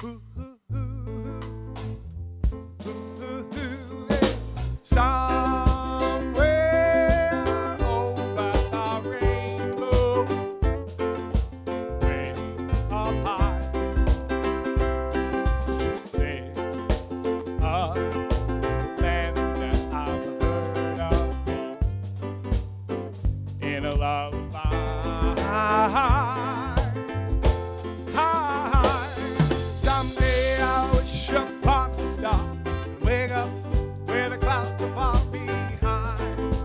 Ooh, ooh, ooh, ooh, ooh, ooh, yeah. Somewhere over the rainbow, way up high, there's a land that I've heard of in a lullaby. Someday I wish upon a star and wake up where the clouds are far behind.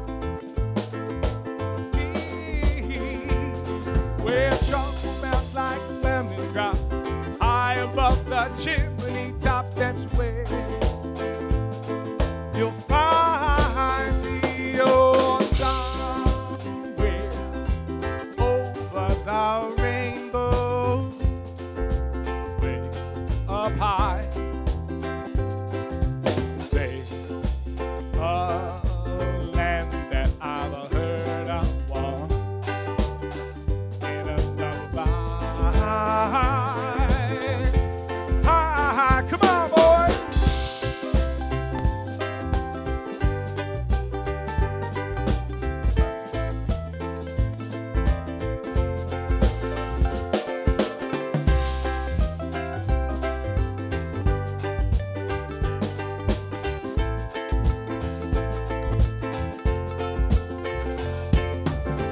Where trouble melts like lemon drops high above the chimney tops. That's where you'll find me. Oh, somewhere over the rainbow, way up high, there's a land that I've heard of once in a lullaby. Come on, boys.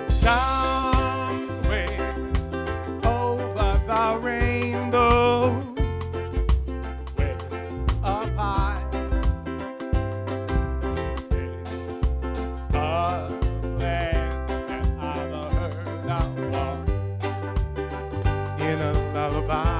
Somewhere over the rainbow, way up high, there's a land that I've heard of in a lullaby.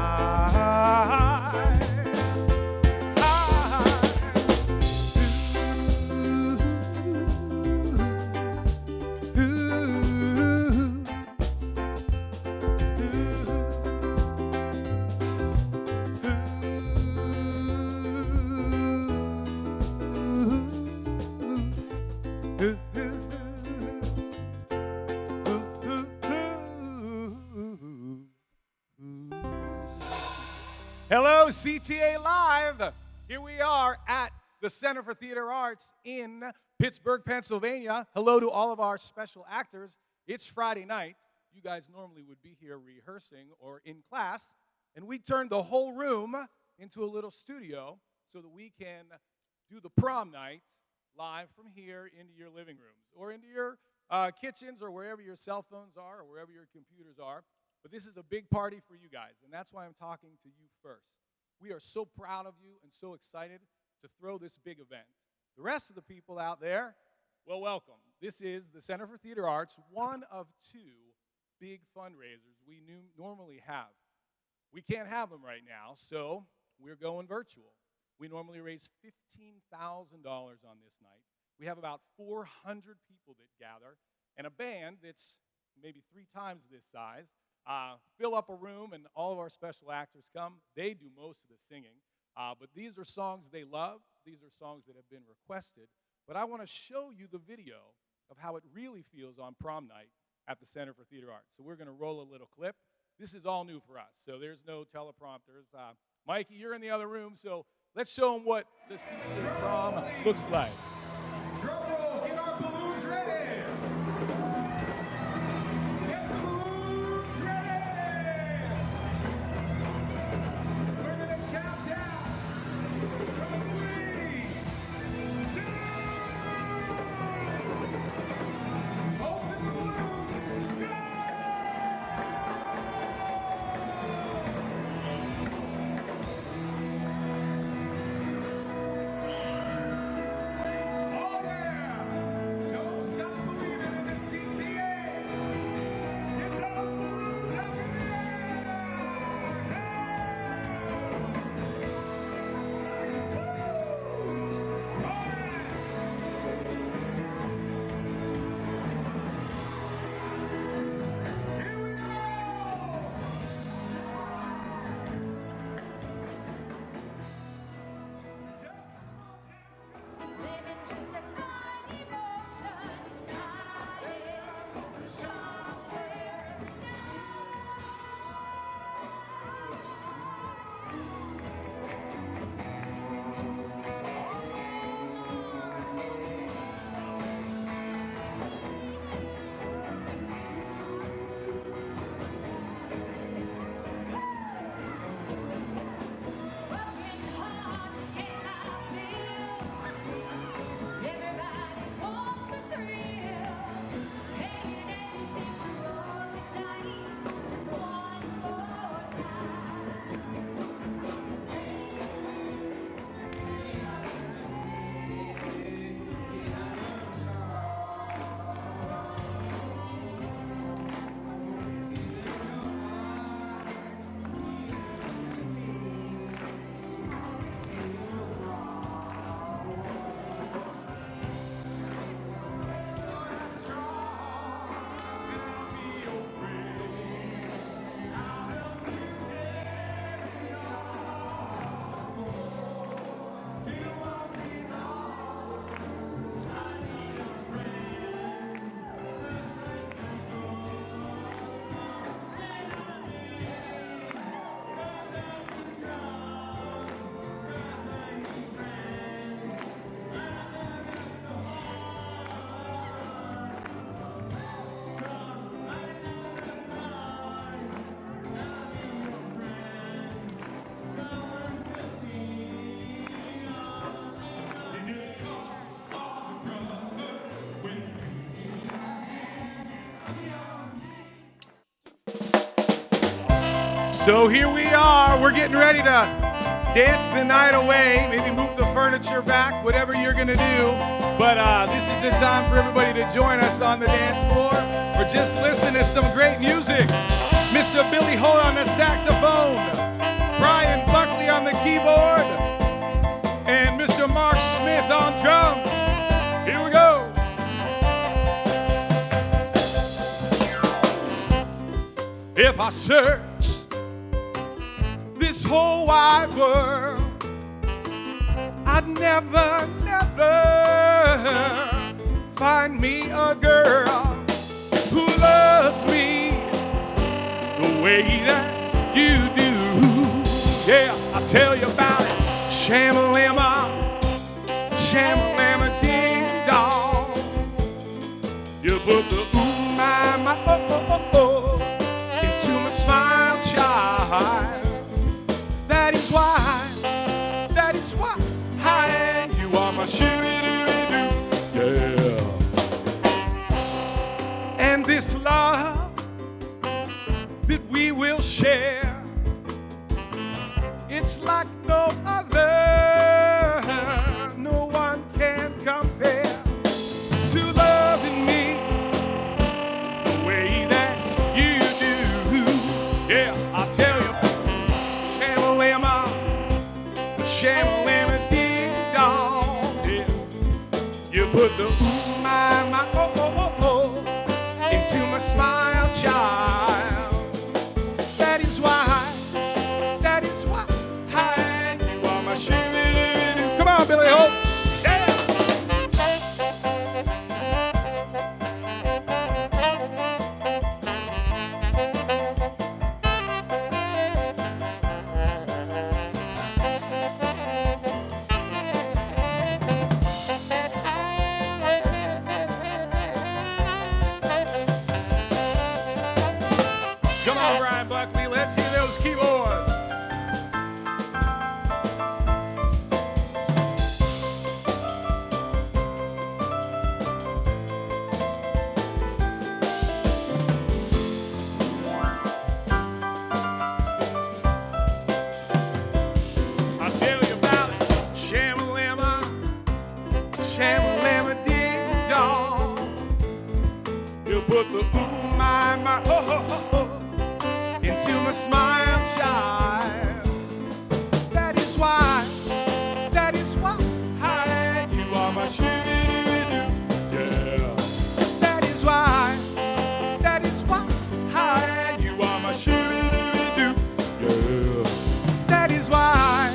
Hello, CTA Live. Here we are at the Center for Theater Arts in Pittsburgh, Pennsylvania. Hello to all of our special actors. It's Friday night. You guys normally would be here rehearsing or in class, and we turned the whole room into a little studio so that we can do the prom night live from here into your living rooms or into your kitchens or wherever your cell phones are or wherever your computers are. But this is a big party for you guys, and that's why I'm talking to you first. We are so proud of you and so excited to throw this big event. The rest of the people out there, well, welcome. This is the Center for Theater Arts, one of two big fundraisers we normally have. We can't have them right now, so we're going virtual. We normally raise $15,000 on this night. We have about 400 people that gather, and a band that's maybe 3 times this size. Fill up a room, and all of our special actors come. They do most of the singing, but these are songs they love. These are songs that have been requested, but I want to show you the video of how it really feels on prom night at the Center for Theater Arts. So we're going to roll a little clip. This is all new for us, so there's no teleprompters. Mikey, you're in the other room, so let's show them what the CTA prom looks like. Drum roll, get our balloons ready! Get the balloons ready! We're gonna count down from 3, 2, open the balloons, go! All right! So here we are. We're getting ready to dance the night away. Maybe move the furniture back, whatever you're going to do. But this is the time for everybody to join us on the dance floor. Or just listen to some great music. Mr. Billy Holt on the saxophone. Brian Buckley on the keyboard. And Mr. Mark Smith on drums. Here we go. If I search this whole wide world, I'd never, never find me a girl who loves me the way that you do. Yeah, I'll tell you about it. Shamalama, shamalama ding dong. You put the ooh my oh oh oh into my smile, child. That is why hi, you are my shoo-doo-doo-doo. Yeah. And this love that we will share, it's like no other. No one can compare to loving me the way that you do. Yeah, I'll tell you. Shamalama, shamalama ding dong. Yeah, you put the ooh my oh oh oh oh into my smile, child. That is why. Hi, you are my shoo-doo-doo-doo. Come on, Billy Holt. Yeah. Come on, Brian Buckley. Let's hear those keyboards. I'll tell you about it. Shamalama, shamalama ding dong. You put the ooh my oh oh oh into my smile, child. That is why, hi, you are my shoo-doo-doo-doo. Yeah. That is why, hi, you are my shoo-doo-doo-doo. Yeah. That is why,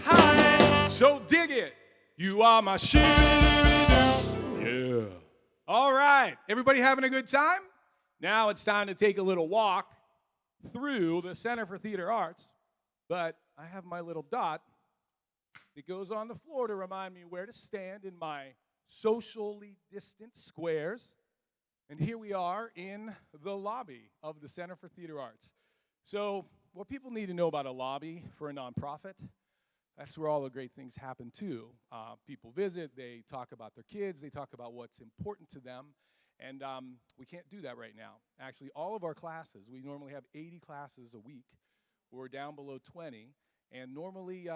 hi. So dig it. You are my shoo-doo-doo-doo. Yeah. All right. Everybody having a good time? Now it's time to take a little walk through the Center for Theater Arts. But I have my little dot that goes on the floor to remind me where to stand in my socially distant squares. And here we are in the lobby of the Center for Theater Arts. So what people need to know about a lobby for a nonprofit, that's where all the great things happen too. People visit, they talk about their kids, they talk about what's important to them. And we can't do that right now. Actually, all of our classes, we normally have 80 classes a week. We're down below 20. And normally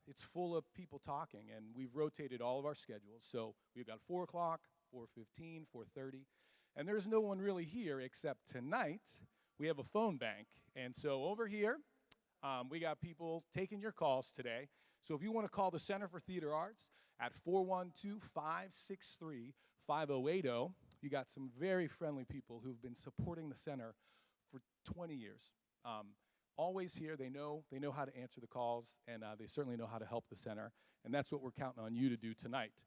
it's full of people talking. And we've rotated all of our schedules. So we've got 4 o'clock, 4:15, 4:30. And there's no one really here except tonight. We have a phone bank. And so over here, we got people taking your calls today. So if you want to call the Center for Theater Arts at 412-563-5080, you got some very friendly people who've been supporting the center for 20 years. Always here, they know how to answer the calls, and they certainly know how to help the center, and that's what we're counting on you to do tonight.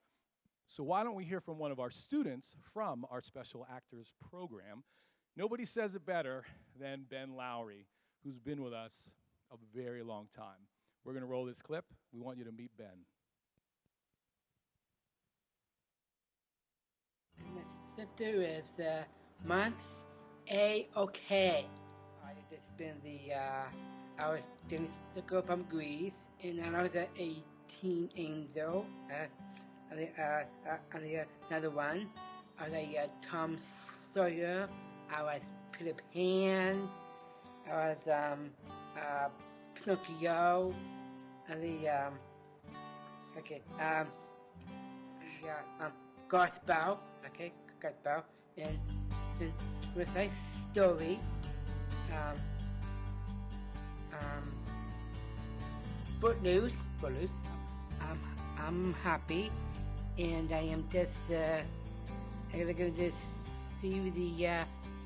So why don't we hear from one of our students from our Special Actors Program. Nobody says it better than Ben Lowry, who's been with us a very long time. We're going to roll this clip. We want you to meet Ben. The center is months A-OK. It's been I was Dennis Sicko from Greece, and I was an 18 angel. Another one, I was Tom Sawyer. I was Peter Pan. I was Pinocchio, and the Garthbow, Garthbow, and it was a nice story. Footloose. I'm happy, and I am just I'm gonna just see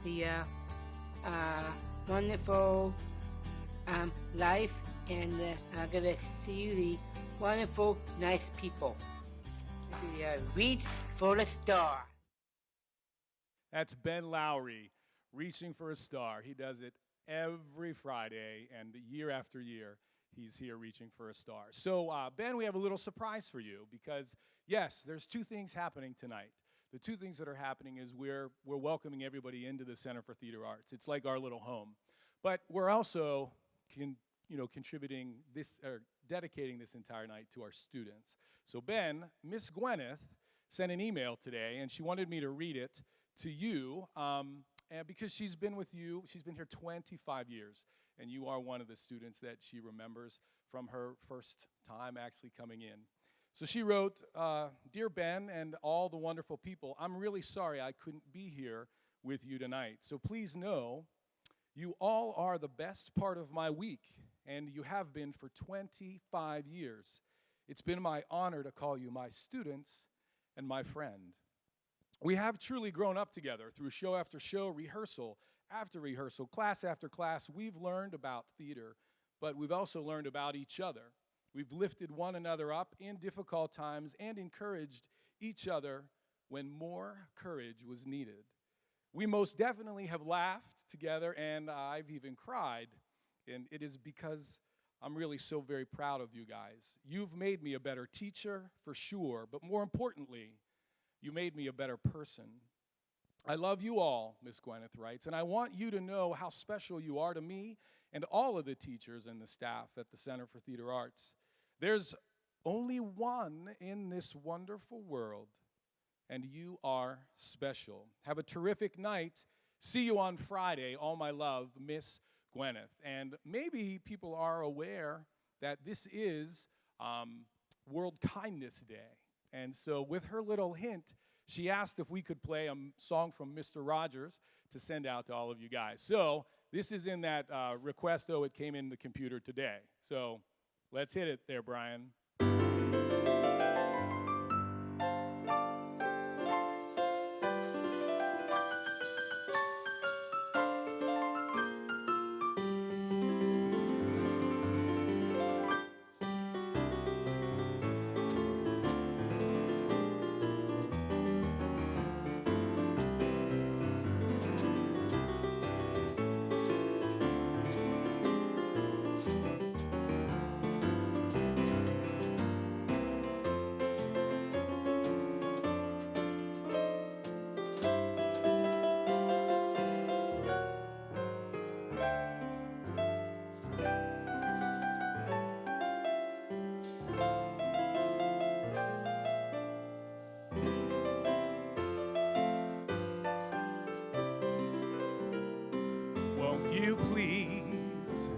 the wonderful life, and I'm gonna see the wonderful, nice people. Reach for the star. That's Ben Lowry, Reaching for a Star. He does it every Friday, and year after year, he's here reaching for a star. So, Ben, we have a little surprise for you because, yes, there's two things happening tonight. The two things that are happening is we're welcoming everybody into the Center for Theater Arts. It's like our little home. But we're also contributing this, or dedicating this entire night to our students. So Ben, Miss Gwyneth sent an email today, and she wanted me to read it to you, and because she's been with you, she's been here 25 years, and you are one of the students that she remembers from her first time actually coming in. So she wrote, Dear Ben and all the wonderful people, I'm really sorry I couldn't be here with you tonight. So please know you all are the best part of my week, and you have been for 25 years. It's been my honor to call you my students and my friend. We have truly grown up together through show after show, rehearsal after rehearsal, class after class. We've learned about theater, but we've also learned about each other. We've lifted one another up in difficult times and encouraged each other when more courage was needed. We most definitely have laughed together, and I've even cried, and it is because I'm really so very proud of you guys. You've made me a better teacher, for sure, but more importantly, you made me a better person. I love you all, Miss Gwyneth writes, and I want you to know how special you are to me and all of the teachers and the staff at the Center for Theater Arts. There's only one in this wonderful world, and you are special. Have a terrific night. See you on Friday. All my love, Miss Gwyneth. And maybe people are aware that this is World Kindness Day. And so with her little hint, she asked if we could play a song from Mr. Rogers to send out to all of you guys. So this is in that request, though it came in the computer today. So let's hit it there, Brian.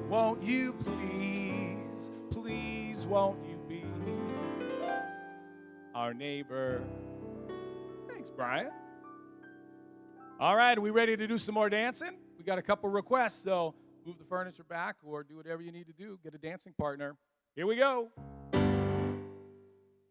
Won't you please, please won't you be our neighbor? Thanks, Brian. All right, are we ready to do some more dancing? We got a couple requests, so move the furniture back or do whatever you need to do. Get a dancing partner. Here we go.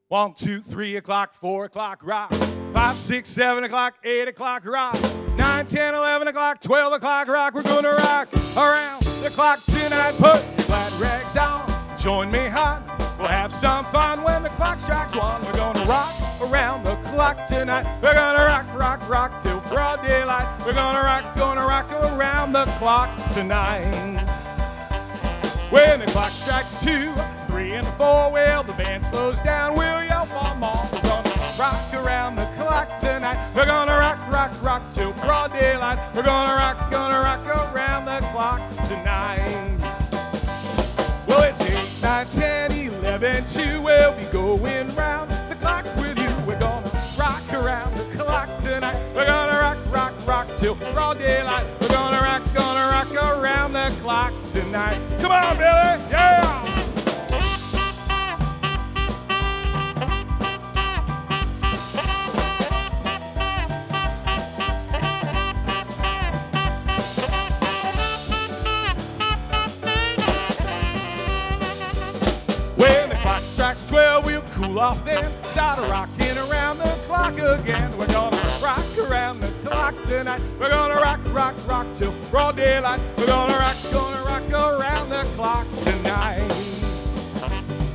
1, 2, 3 o'clock, 4 o'clock, rock. 5, 6, 7 o'clock, 8 o'clock, rock. 9, 10, 11 o'clock, 12 o'clock, rock. We're gonna rock around the clock tonight. Put your glad rags on, join me, hon. We'll have some fun when the clock strikes 1. We're gonna rock around the clock tonight. We're gonna rock, rock, rock till broad daylight. We're gonna rock around the clock tonight. When the clock strikes 2, 3, and 4, well, the band slows down. We'll yell for more. We're gonna rock around the clock tonight. We're gonna rock, rock, rock till broad daylight. We're gonna rock around the clock tonight. Well, it's 8, 9, 10, 11, 2. We'll be going round the clock with you. We're gonna rock around the clock tonight. We're gonna rock, rock, rock till broad daylight. We're gonna rock around the the clock tonight. Come on, Billy, yeah! When the clock strikes 12, we'll cool off then. Start rocking around the clock again. We're gonna rock around the clock tonight. We're gonna rock, rock, rock till broad daylight. We're gonna rock around the clock tonight.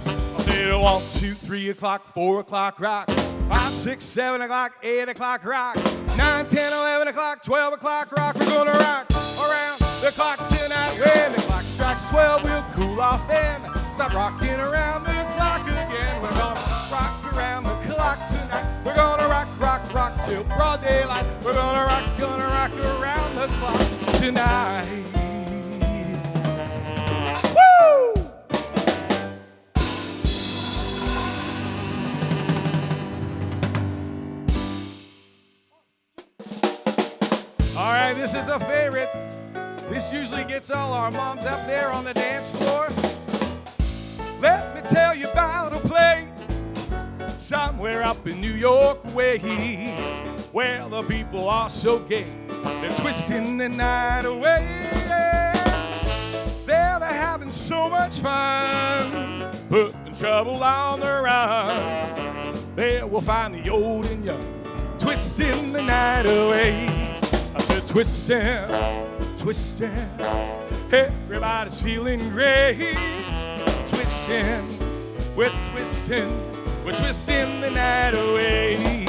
I'll say 1, 2, 3 o'clock, 4 o'clock, rock. 5, 6, 7 o'clock, 8 o'clock, rock. 9, 10, 11 o'clock, 12 o'clock, rock. We're gonna rock around the clock tonight. When the clock strikes 12, we'll cool off then. Stop rocking around the clock again. We're gonna rock around the clock tonight. We're gonna rock, rock, rock till broad daylight. We're gonna rock around the clock tonight. Woo! All right, this is a favorite. This usually gets all our moms up there on the dance floor. Let me tell you about a place somewhere up in New York way, where the people are so gay, they're twisting the night away. There they're having so much fun, putting trouble on the run. There we'll find the old and young, twisting the night away. I said twisting, twisting, everybody's feeling great. We're twisting the night away.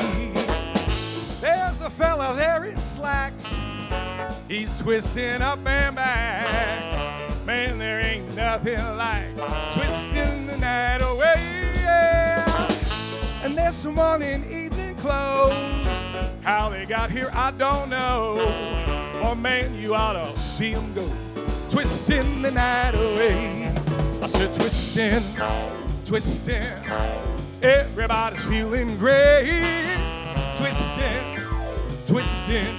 There's a fella there in slacks, he's twisting up and back. Man, there ain't nothing like twisting the night away. Yeah. And there's someone in evening clothes, how they got here I don't know. Oh man, you ought to see them go, twisting the night away. I said twisting, twisting, everybody's feeling great. Twisting, twisting,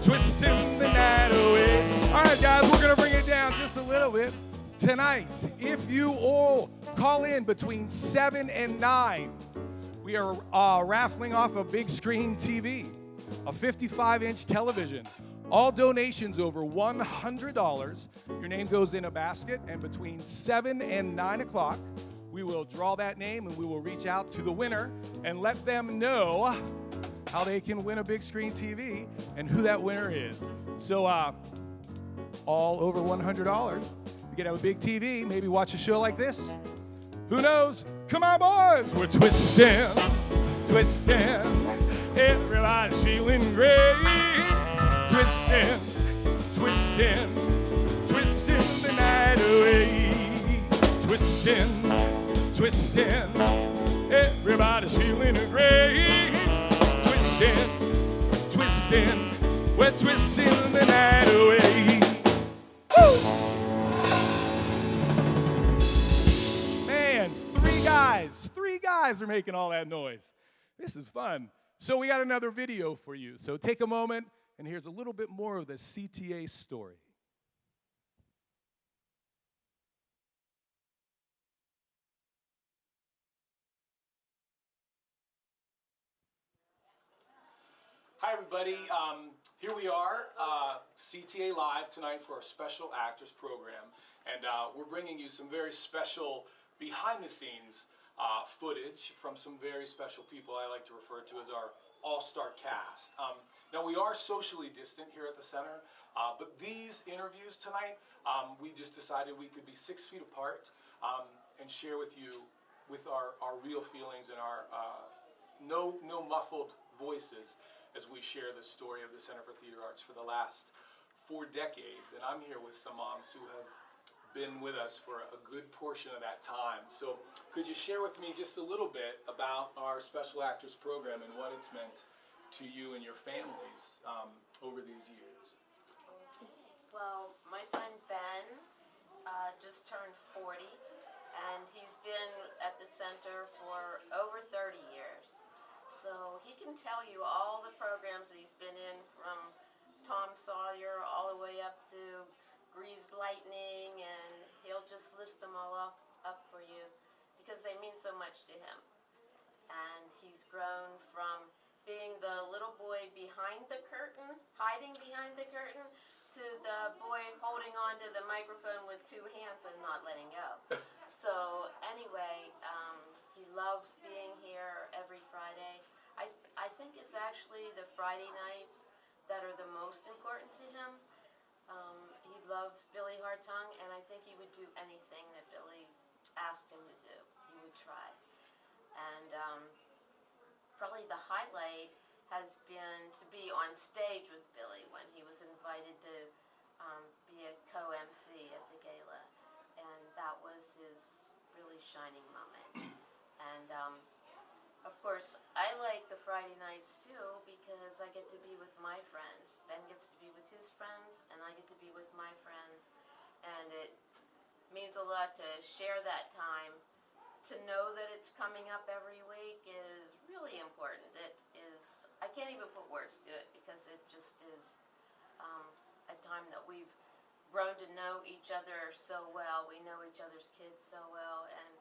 twisting the night away. All right, guys, we're going to bring it down just a little bit. Tonight, if you all call in between 7 and 9, we are raffling off a big screen TV, a 55-inch television. All donations over $100, your name goes in a basket, and between 7 and 9 o'clock, we will draw that name and we will reach out to the winner and let them know how they can win a big screen TV and who that winner is. So all over $100, you can have a big TV, maybe watch a show like this. Who knows? Come on, boys! We're twisting, twisting, everybody's feeling great. Twisting, twisting, twisting the night away. Twisting, twisting, everybody's feeling great. Twisting, twisting, we're twisting the night away. Woo! Man, three guys are making all that noise. This is fun. So we got another video for you. So take a moment. And here's a little bit more of the CTA story. Hi, everybody. Here we are, CTA Live tonight for our Special Actors Program. And we're bringing you some very special behind-the-scenes footage from some very special people I like to refer to as our all-star cast. Now, we are socially distant here at the center, but these interviews tonight, we just decided we could be 6 feet apart and share with you with our real feelings and our no muffled voices as we share the story of the Center for Theater Arts for the last 4 decades. And I'm here with some moms who have been with us for a good portion of that time. So could you share with me just a little bit about our Special Actors Program and what it's meant to you and your families over these years? Well, my son Ben just turned 40, and he's been at the center for over 30 years. So he can tell you all the programs that he's been in, from Tom Sawyer all the way up to greased lightning, and he'll just list them all up for you because they mean so much to him. And he's grown from being the little boy behind the curtain, hiding behind the curtain, to the boy holding onto the microphone with two hands and not letting go. So anyway, he loves being here every Friday. I think it's actually the Friday nights that are the most important to him. He loves Billy Hartung, and I think he would do anything that Billy asked him to do. He would try. And probably the highlight has been to be on stage with Billy when he was invited to be a co-MC at the gala. And that was his really shining moment. And of course, I like the Friday nights too because I get to be with my friends. Ben gets to be with his friends, and I get to be with my friends. And it means a lot to share that time. To know that it's coming up every week is really important. It is, I can't even put words to it because it just is a time that we've grown to know each other so well. We know each other's kids so well, and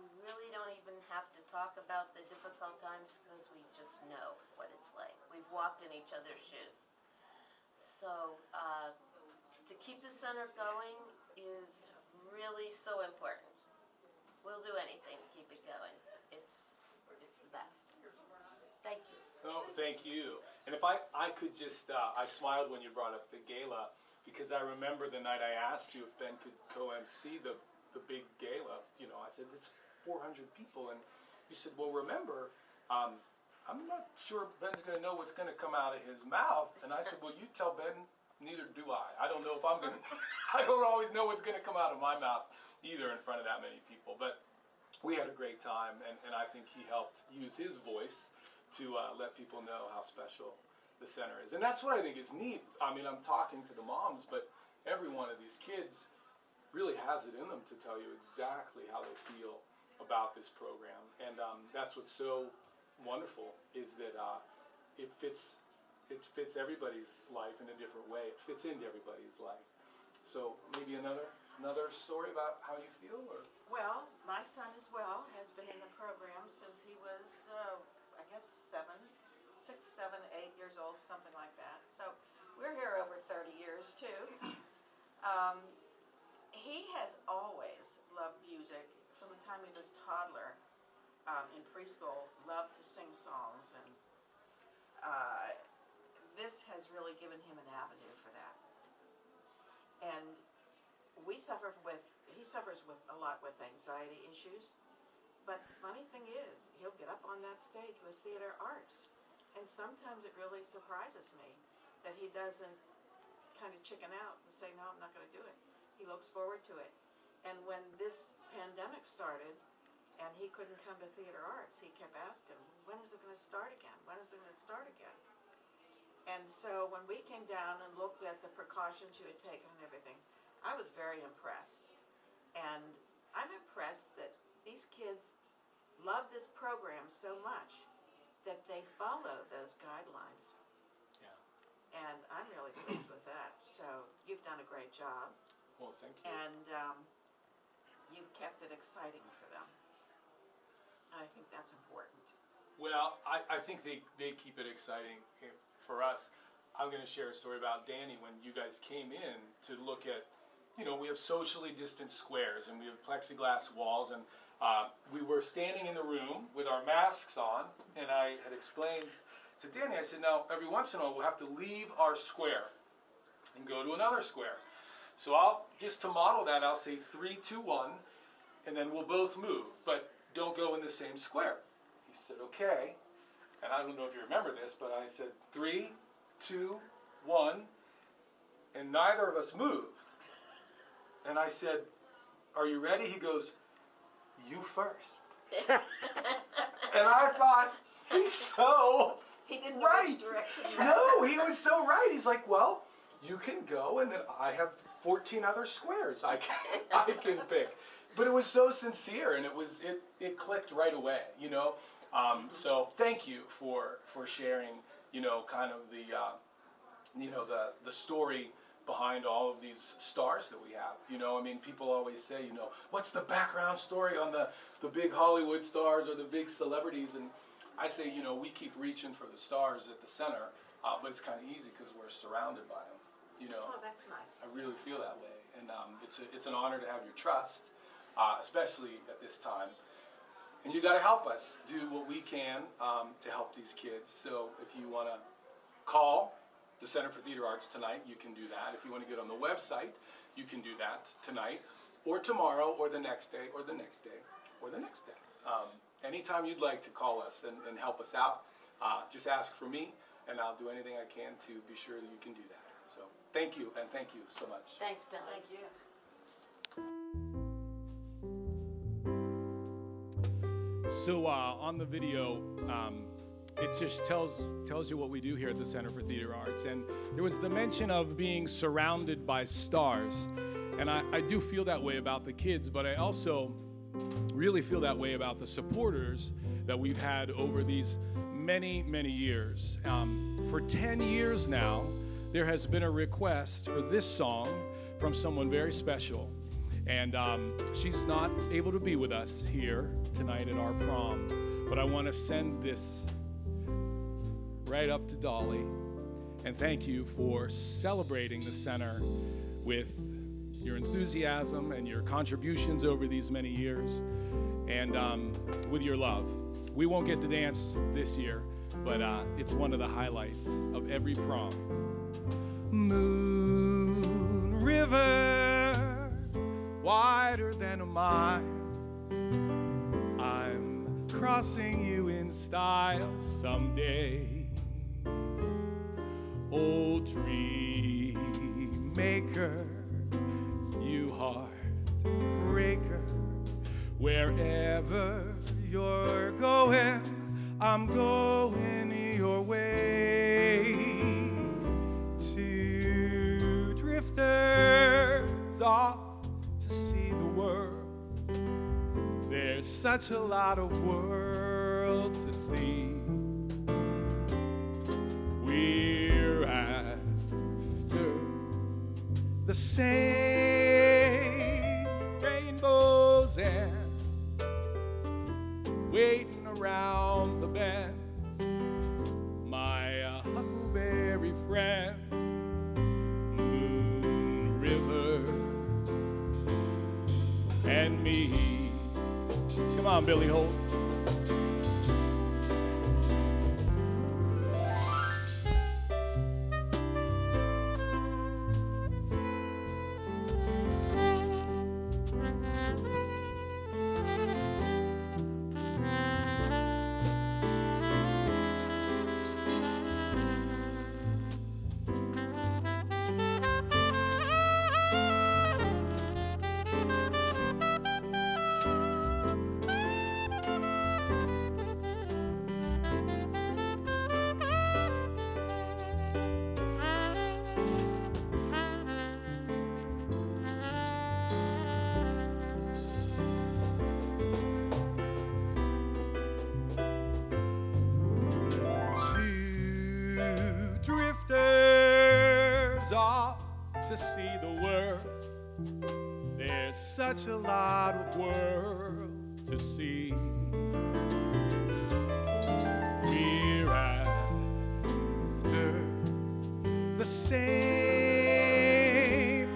we really don't even have to talk about the difficult times because we just know what it's like. We've walked in each other's shoes. So to keep the center going is really so important. We'll do anything to keep it going. It's the best. Thank you. Oh, thank you. And if I could just, I smiled when you brought up the gala because I remember the night I asked you if Ben could co-MC the big gala. You know, I said, it's 400 people. And you said, well, remember, I'm not sure Ben's going to know what's going to come out of his mouth. And I said, well, you tell Ben, neither do I. I don't know if I'm going to, I don't always know what's going to come out of my mouth either in front of that many people. But we had a great time, and I think he helped use his voice to let people know how special the center is. And that's what I think is neat. I mean, I'm talking to the moms, but every one of these kids really has it in them to tell you exactly how they feel about this program. And that's what's so wonderful is that it fits everybody's life in a different way. It fits into everybody's life. So maybe another story about how you feel? Or? Well, my son as well has been in the program since he was, I guess, 6, 7, 8 years old, something like that. So we're here over 30 years too. He has always loved music from the time he was toddler in preschool, loved to sing songs, and this has really given him an avenue for that. And he suffers with a lot with anxiety issues, but the funny thing is, he'll get up on that stage with theater arts, and sometimes it really surprises me that he doesn't kind of chicken out and say, no, I'm not going to do it. He looks forward to it. And when this pandemic started, and he couldn't come to theater arts, he kept asking, when is it going to start again? When is it going to start again? And so when we came down and looked at the precautions you had taken and everything, I was very impressed. And I'm impressed that these kids love this program so much that they follow those guidelines. Yeah. And I'm really pleased with that. So you've done a great job. Well, thank you. And you've kept it exciting for them. And I think that's important. Well, I think they keep it exciting for us. I'm going to share a story about Danny when you guys came in to look at, you know, we have socially distant squares and we have plexiglass walls, and we were standing in the room with our masks on, and I had explained to Danny, I said, now every once in a while we'll have to leave our square and go to another square. So I'll, just to model that, I'll say 3, 2, 1, and then we'll both move, but don't go in the same square. He said, okay. And I don't know if you remember this, but I said 3, 2, 1, and neither of us moved. And I said, are you ready? He goes, you first. And I thought, he's so He didn't know right. which direction you were. No, he was so right. He's like, well, you can go, and then I have 14 other squares I can pick. But it was so sincere, and it clicked right away, you know. So thank you for sharing, you know, kind of the story behind all of these stars that we have. You know, I mean, people always say, you know, what's the background story on the big Hollywood stars or the big celebrities? And I say, you know, we keep reaching for the stars at the center, but it's kind of easy because we're surrounded by them. You know, Oh, that's nice. I really feel that way, and it's an honor to have your trust, especially at this time. And you got to help us do what we can to help these kids. So if you want to call the Center for Theater Arts tonight, you can do that. If you want to get on the website, you can do that tonight, or tomorrow, or the next day, or the next day, or the next day. Anytime you'd like to call us and help us out, just ask for me, and I'll do anything I can to be sure that you can do that. So thank you, and thank you so much. Thanks, Billy. Thank you. So on the video, it just tells you what we do here at the Center for Theater Arts. And there was the mention of being surrounded by stars. And I do feel that way about the kids, but I also really feel that way about the supporters that we've had over these many, many years. For 10 years now, there has been a request for this song from someone very special. And she's not able to be with us here tonight at our prom, but I want to send this right up to Dolly. And thank you for celebrating the center with your enthusiasm and your contributions over these many years, and with your love. We won't get to dance this year, but it's one of the highlights of every prom. Moon River, wider than a mile, I'm crossing you in style someday. Old dream maker, you heartbreaker, wherever you're going, I'm going your way. Two drifters off to see the world. There's such a lot of world to see. We're after the same rainbows and waiting around the bend. My huckleberry friend, Moon River, and me. Come on, Billy Holt. Drifters off to see the world. There's such a lot of world to see. We're after the same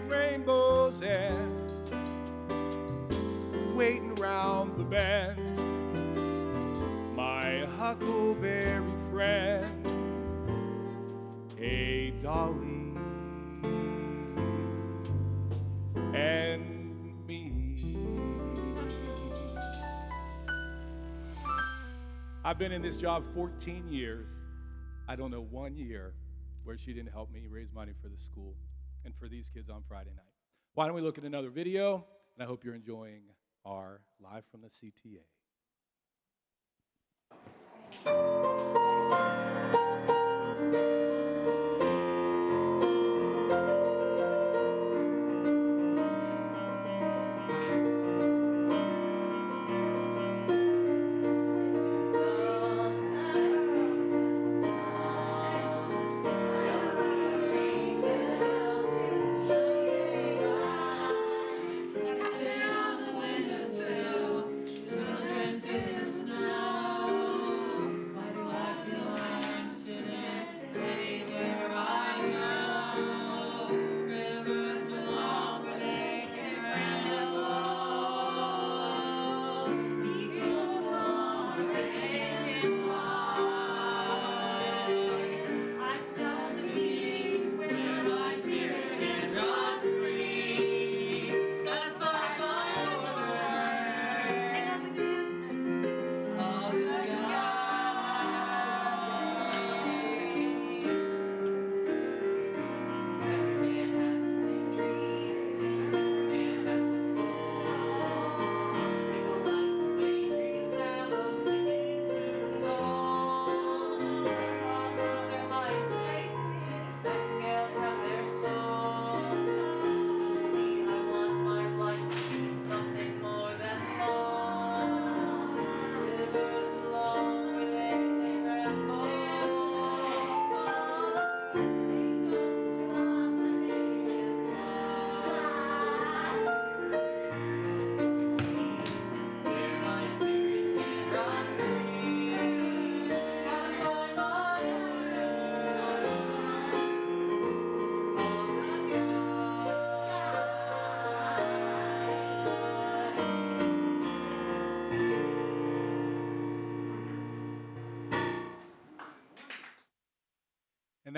rainbows and waiting around the bend. My huckleberry friend, hey Dolly, and me. I've been in this job 14 years. I don't know 1 year where she didn't help me raise money for the school and for these kids on Friday night. Why don't we look at another video? And I hope you're enjoying our Live from the CTA.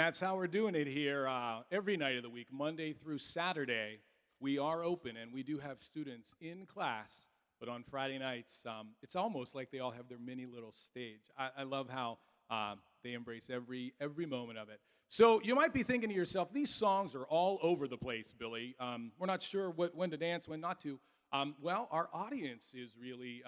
that's how we're doing it here every night of the week, Monday through Saturday. We are open, and we do have students in class, but on Friday nights, it's almost like they all have their mini little stage. I love how they embrace every moment of it. So you might be thinking to yourself, these songs are all over the place, Billy. We're not sure when to dance, when not to. Well, our audience is really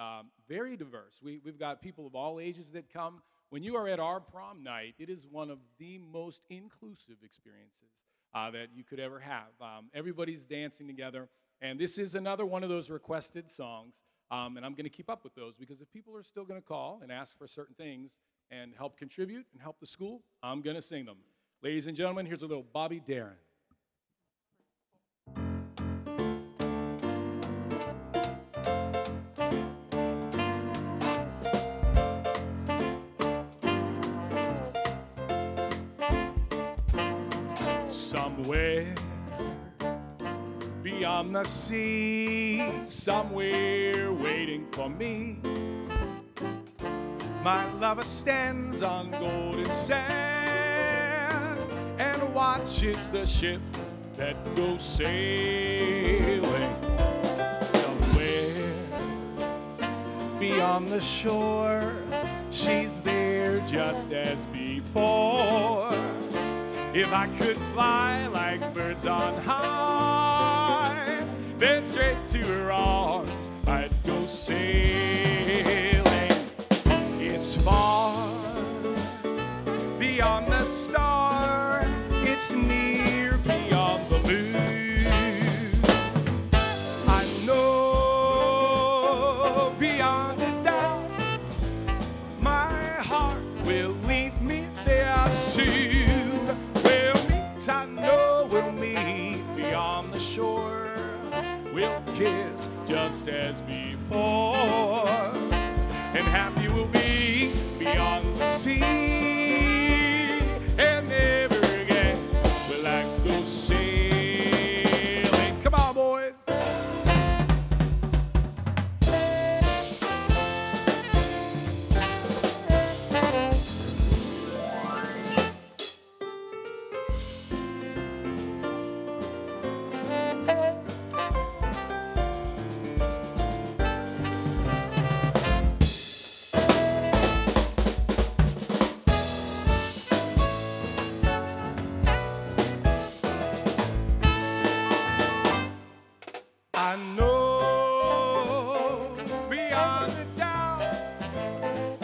very diverse. We've got people of all ages that come. When you are at our prom night, it is one of the most inclusive experiences that you could ever have. Everybody's dancing together, and this is another one of those requested songs, and I'm going to keep up with those because if people are still going to call and ask for certain things and help contribute and help the school, I'm going to sing them. Ladies and gentlemen, here's a little Bobby Darin. Somewhere beyond the sea, somewhere waiting for me, my lover stands on golden sand and watches the ships that go sailing. Somewhere beyond the shore, she's there just as before. If I could fly like birds on high, then straight to her arms I'd go sailing. It's far beyond the star, it's near beyond the moon. I know beyond a doubt my heart will lead me there soon. I know we'll meet beyond the shore. We'll kiss just as before. And happy we'll be beyond the sea. And never again will I go sailing. Come on, boys. I know beyond a doubt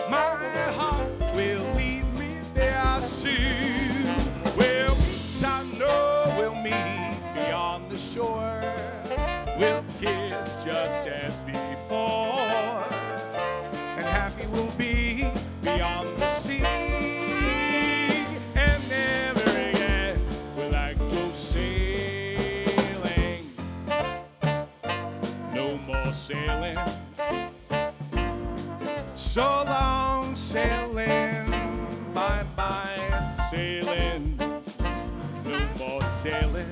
my heart will lead me there soon. We'll meet, I know we'll meet beyond the shore. We'll kiss just as before. And happy we'll be beyond the sea. And never again will I go sailing. No more sailing. So long sailing. Bye-bye sailing. No more sailing.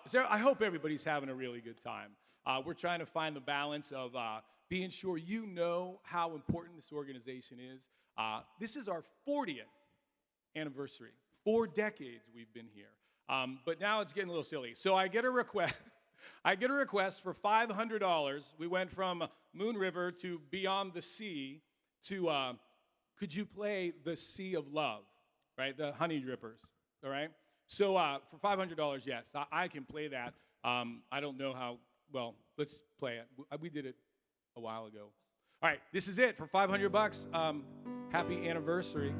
So I hope everybody's having a really good time. We're trying to find the balance of being sure you know how important this organization is. This is our 40th anniversary. 4 decades we've been here. But now it's getting a little silly. So I get a request. I get a request for $500. We went from Moon River to Beyond the Sea to, could you play the Sea of Love, right? The Honey Drippers, all right? So for $500, yes, I can play that. I don't know how, well, let's play it. We did it a while ago. All right, this is it for $500. Happy anniversary.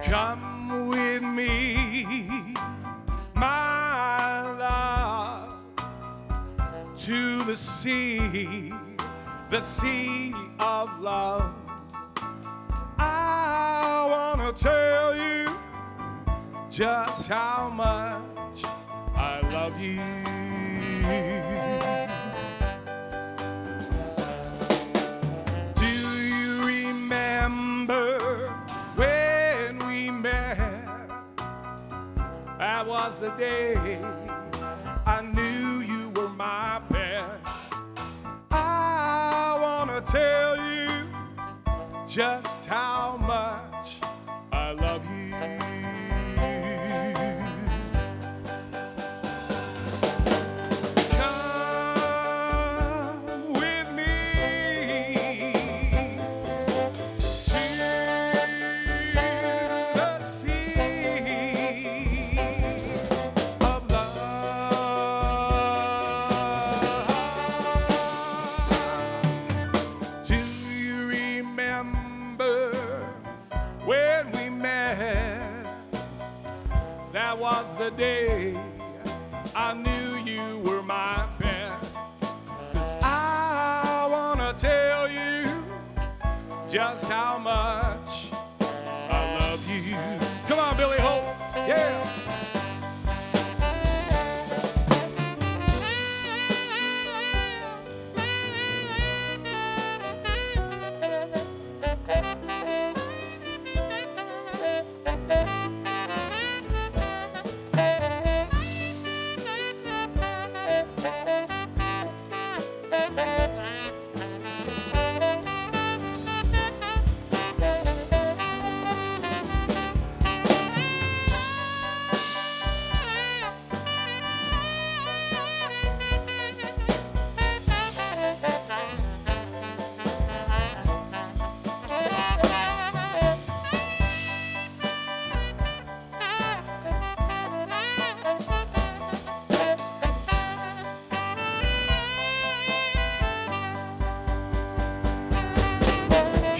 Come with me, my sea of love. I wanna tell you just how much I love you. Do you remember when we met? That was the day I knew you were my pet. I wanna tell you just how much I love you. Come with me to the sea of love. Do you remember when we met? That was the day I knew you were my pet. 'Cause I wanna tell you just how much I love you. Come on, Billy Hope. Yeah.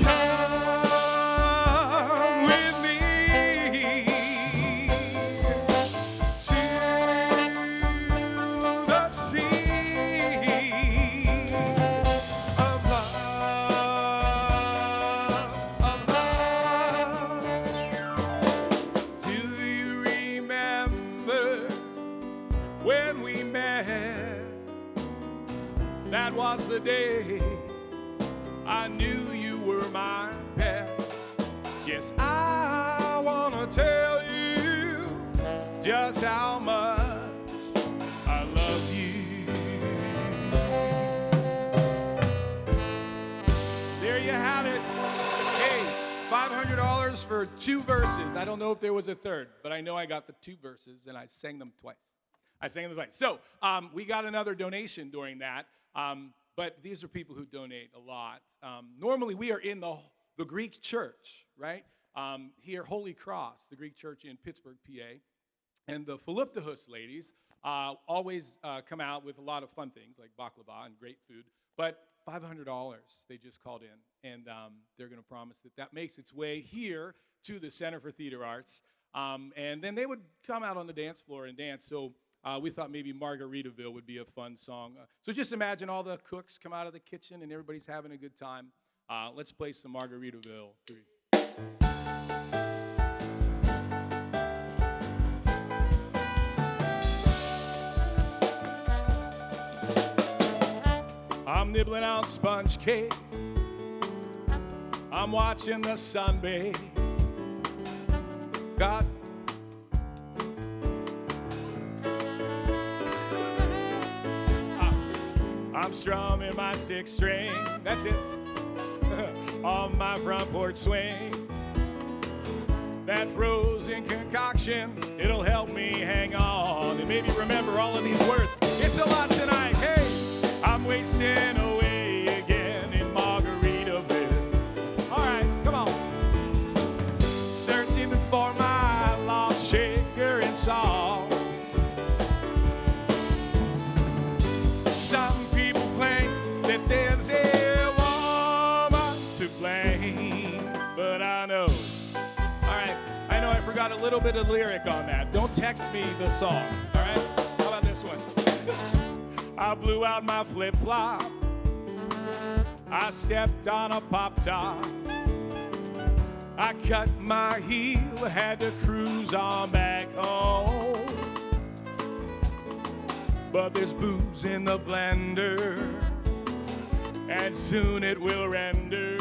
Come with me to the sea of love. Do you remember when we met? That was the day I knew you were my pet. Yes, I wanna tell you just how much I love you. There you have it. Hey, $500 for 2 verses. I don't know if there was a third, but I know I got the 2 verses and I sang them twice. So we got another donation during that. But these are people who donate a lot. Normally, we are in the Greek church, right? Here, Holy Cross, the Greek church in Pittsburgh, PA. And the Philiptohus ladies always come out with a lot of fun things like baklava and great food. But $500 they just called in. And they're going to promise that makes its way here to the Center for Theater Arts. And then they would come out on the dance floor and dance. So we thought maybe Margaritaville would be a fun song. So just imagine all the cooks come out of the kitchen and everybody's having a good time. Let's play some Margaritaville. 3. I'm nibbling on sponge cake. I'm watching the sun bathe. God. I'm strumming my 6th string, that's it, on my front porch swing. That frozen concoction, it'll help me hang on and maybe remember all of these words. It's a lot tonight, hey, I'm wasting away again in Margaritaville. All right, come on. Searching for my lost shaker and salt. Some people claim that there's a woman to blame, but I know. All right, I know I forgot a little bit of lyric on that. Don't text me the song, all right? How about this one? I blew out my flip-flop. I stepped on a pop-top. I cut my heel, had to cruise on back home. But there's booze in the blender, and soon it will render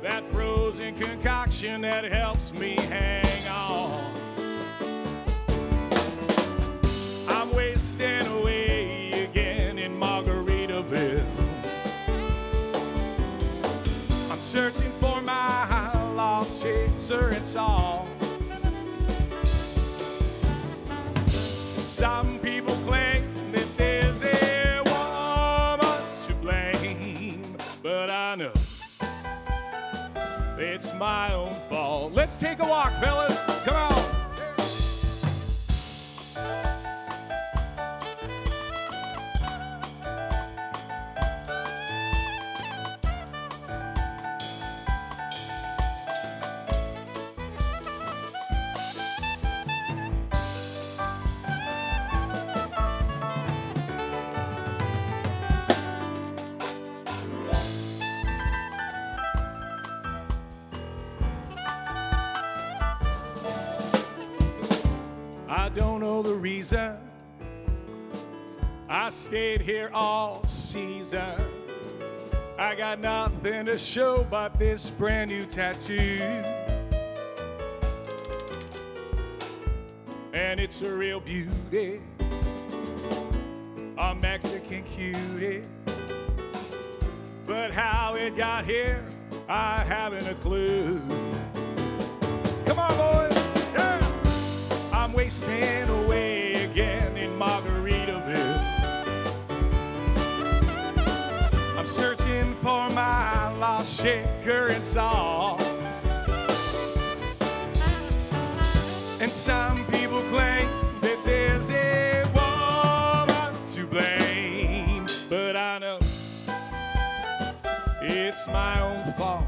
that frozen concoction that helps me hang on. I'm wasting away again in Margaritaville. I'm searching for my lost chaser and song. Some people claim that there's a woman to blame, but I know it's my own fault. Let's take a walk, fellas. Come on. I don't know the reason I stayed here all season. I got nothing to show but this brand new tattoo. And it's a real beauty, a Mexican cutie. But how it got here, I haven't a clue. Come on, boys. Yeah. I'm wasting away again in Margaritaville. I'm searching for my lost shaker and saw. And some people claim that there's a woman to blame, but I know it's my own fault.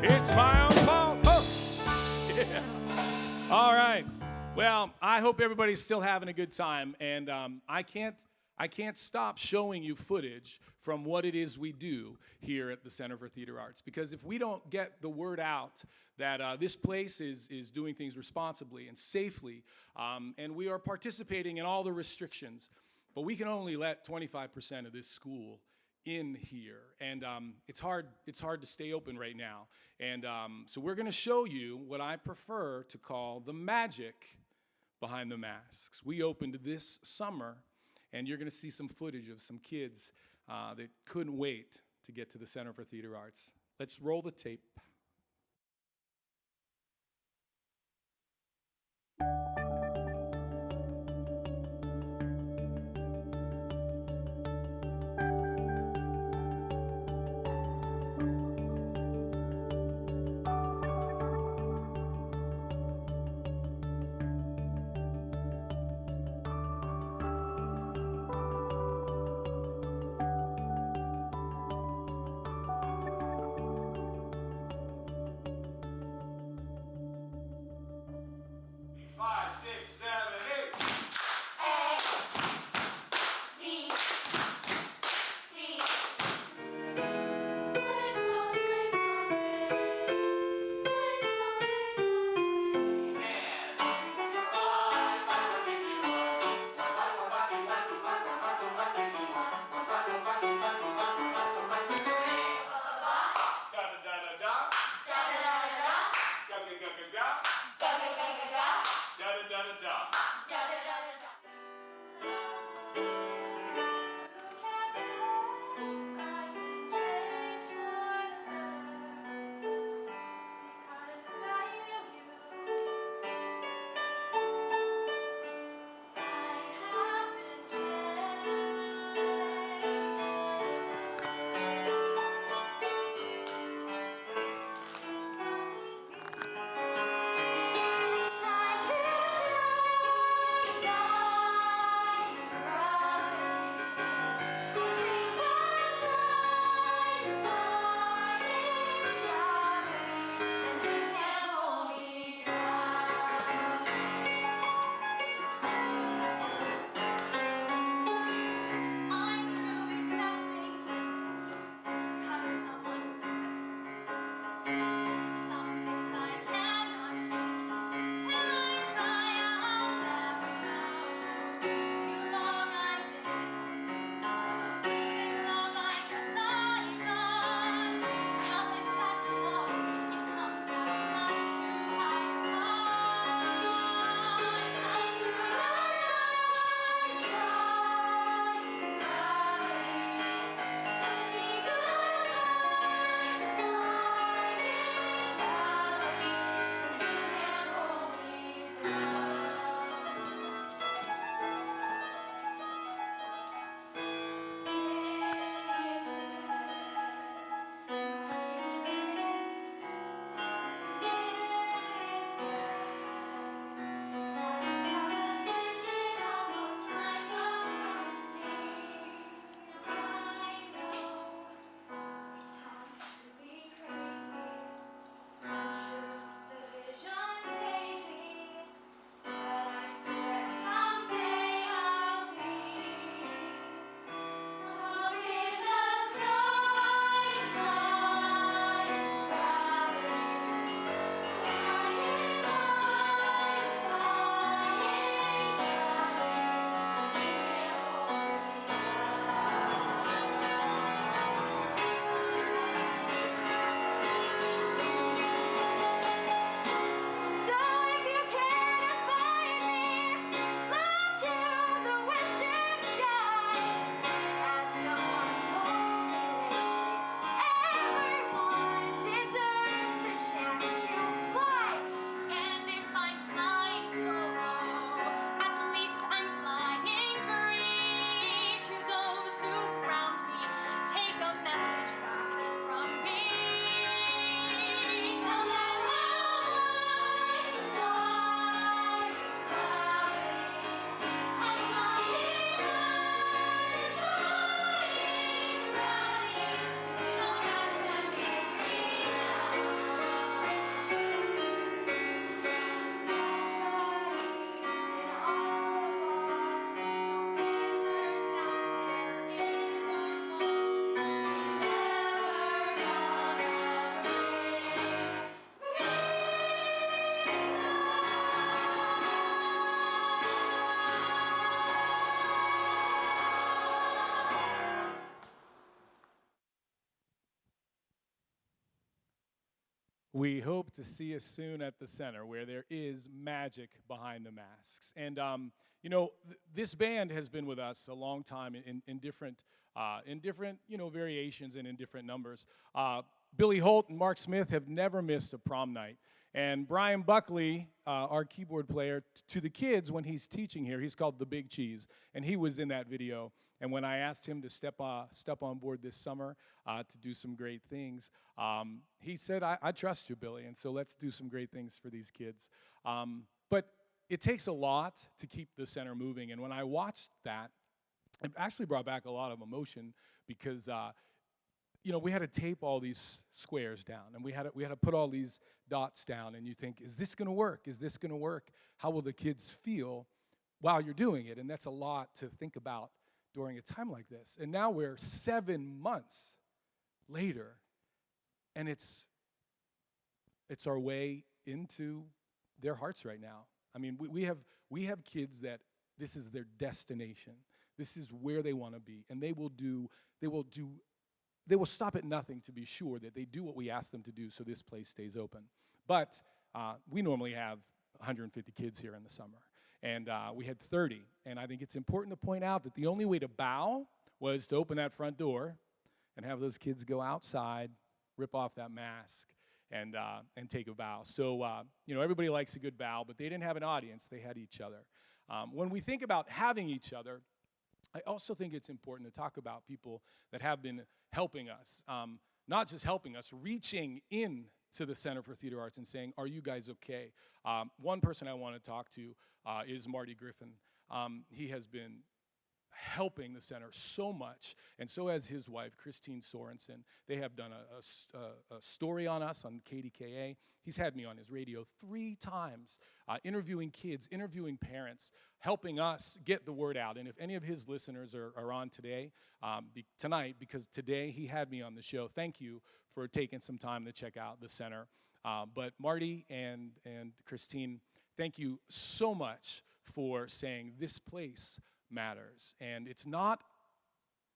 It's my own fault. Oh, yeah. All right. Well, I hope everybody's still having a good time, and I can't stop showing you footage from what it is we do here at the Center for Theater Arts, because if we don't get the word out that this place is doing things responsibly and safely, and we are participating in all the restrictions, but we can only let 25% of this school in here, and it's hard to stay open right now, and so we're going to show you what I prefer to call the magic behind the masks. We opened this summer, and you're going to see some footage of some kids that couldn't wait to get to the Center for Theater Arts. Let's roll the tape. Da da da da. we hope to see you soon at the center where there is magic behind the masks. And, you know, this band has been with us a long time in different, you know, variations and in different numbers. Billy Holt and Mark Smith have never missed a prom night. And Brian Buckley, our keyboard player, to the kids when he's teaching here, he's called the Big Cheese, and he was in that video. And when I asked him to step on board this summer to do some great things, he said, I trust you, Billy, and so let's do some great things for these kids. But it takes a lot to keep the center moving, and when I watched that, it actually brought back a lot of emotion because you know, we had to tape all these squares down, and we had to put all these dots down, and you think, is this going to work? Is this going to work? How will the kids feel while you're doing it? And that's a lot to think about during a time like this. And now we're 7 months later, and it's our way into their hearts right now. I mean, we have kids that this is their destination. This is where they want to be, and they will stop at nothing to be sure that they do what we ask them to do so this place stays open. But we normally have 150 kids here in the summer, and we had 30. And I think it's important to point out that the only way to bow was to open that front door and have those kids go outside, rip off that mask, and take a bow. So, you know, everybody likes a good bow, but they didn't have an audience. They had each other. When we think about having each other, I also think it's important to talk about people that have been helping us, not just helping us, reaching in to the Center for Theater Arts and saying, are you guys okay? One person I want to talk to is Marty Griffin. He has been helping the center so much, and so has his wife, Christine Sorensen. They have done a story on us on KDKA. He's had me on his radio 3 times, interviewing kids, interviewing parents, helping us get the word out. And if any of his listeners are on today, tonight, because today he had me on the show, thank you for taking some time to check out the center. But Marty and Christine, thank you so much for saying this place matters. And it's not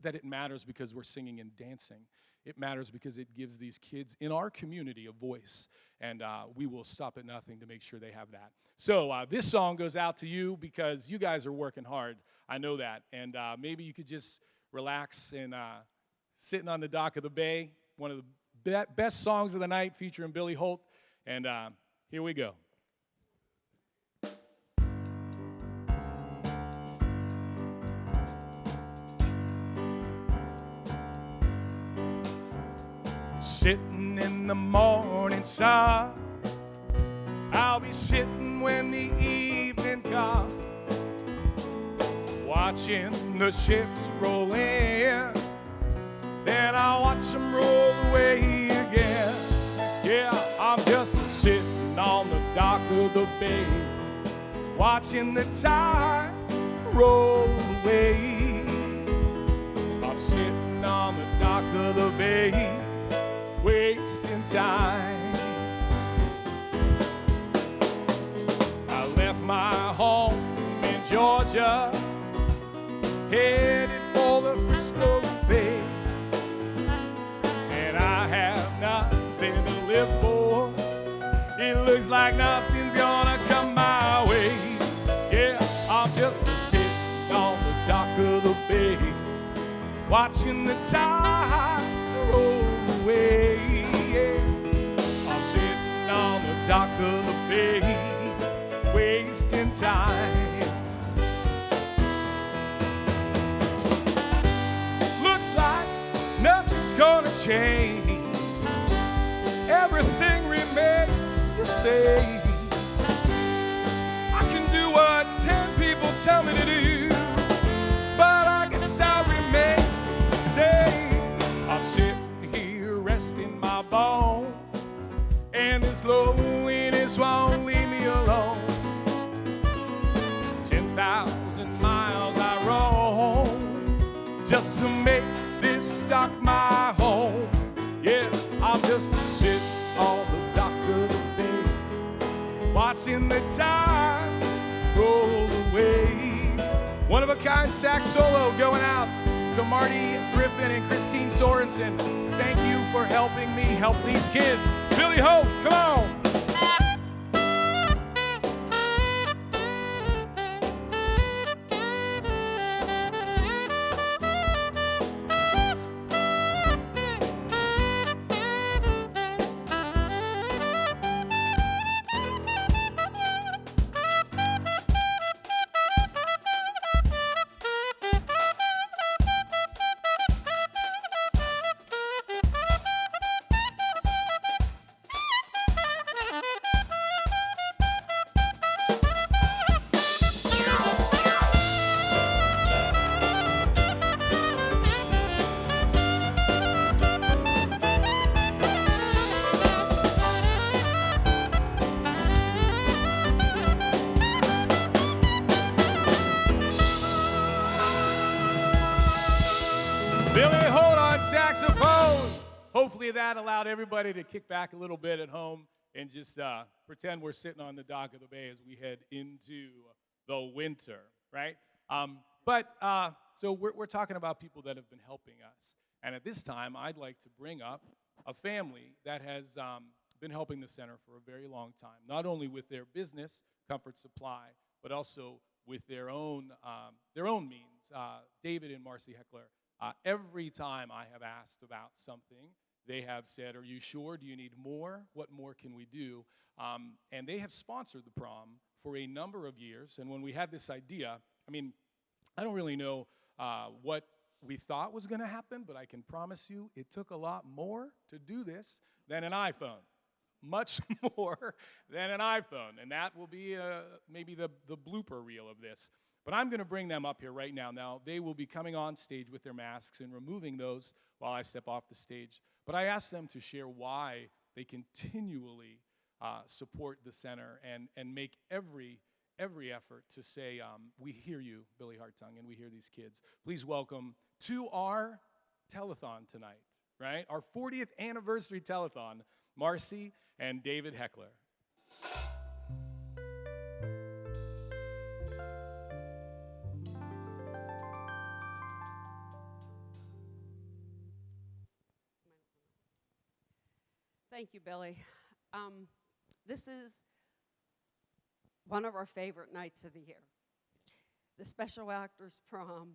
that it matters because we're singing and dancing. It matters because it gives these kids in our community a voice, and we will stop at nothing to make sure they have that. So this song goes out to you because you guys are working hard. I know that. And maybe you could just relax and sitting on the dock of the bay, one of the best songs of the night featuring Billy Holt. And here we go. Sitting in the morning sun, I'll be sitting when the evening comes, watching the ships roll in, then I'll watch them roll away again. Yeah, I'm just sitting on the dock of the bay, watching the tides roll away. I'm sitting on the dock of the bay, wasting time. I left my home in Georgia, headed for the Frisco Bay, and I have nothing to live for. It looks like nothing's gonna come my way. Yeah, I'm just sitting on the dock of the bay, watching the tides roll away. Yeah. I'm sitting on the dock of the bay, wasting time. Looks like nothing's gonna change. Everything remains the same. I can do what 10 people tell me to do, but I guess I'll remain the same. I'm sitting here resting my bone, and this loneliness won't leave me alone. 10,000 miles I roam just to make this dock my home. Yes, I'm just sitting on the dock of the bay, watching the tides roll away. One-of-a-kind sax solo going out to Marty Griffin and Christine Sorensen. Thank you for helping me help these kids. Billy Hope, come on. Billy Holt on saxophone. Hopefully that allowed everybody to kick back a little bit at home and just pretend we're sitting on the dock of the bay as we head into the winter, right? So we're talking about people that have been helping us. And at this time, I'd like to bring up a family that has been helping the center for a very long time, not only with their business, Comfort Supply, but also with their own means. David and Marcy Heckler. Every time I have asked about something, they have said, "Are you sure? Do you need more? What more can we do?" And they have sponsored the prom for a number of years. And when we had this idea, I mean, I don't really know what we thought was going to happen, but I can promise you it took a lot more to do this than an iPhone. Much more than an iPhone. And that will be maybe the blooper reel of this. But I'm going to bring them up here right now. Now, they will be coming on stage with their masks and removing those while I step off the stage. But I asked them to share why they continually support the center and make every effort to say, we hear you, Billy Hartung, and we hear these kids. Please welcome to our telethon tonight, right? Our 40th anniversary telethon, Marcy and David Heckler. Thank you, Billy. This is one of our favorite nights of the year, the Special Actors Prom.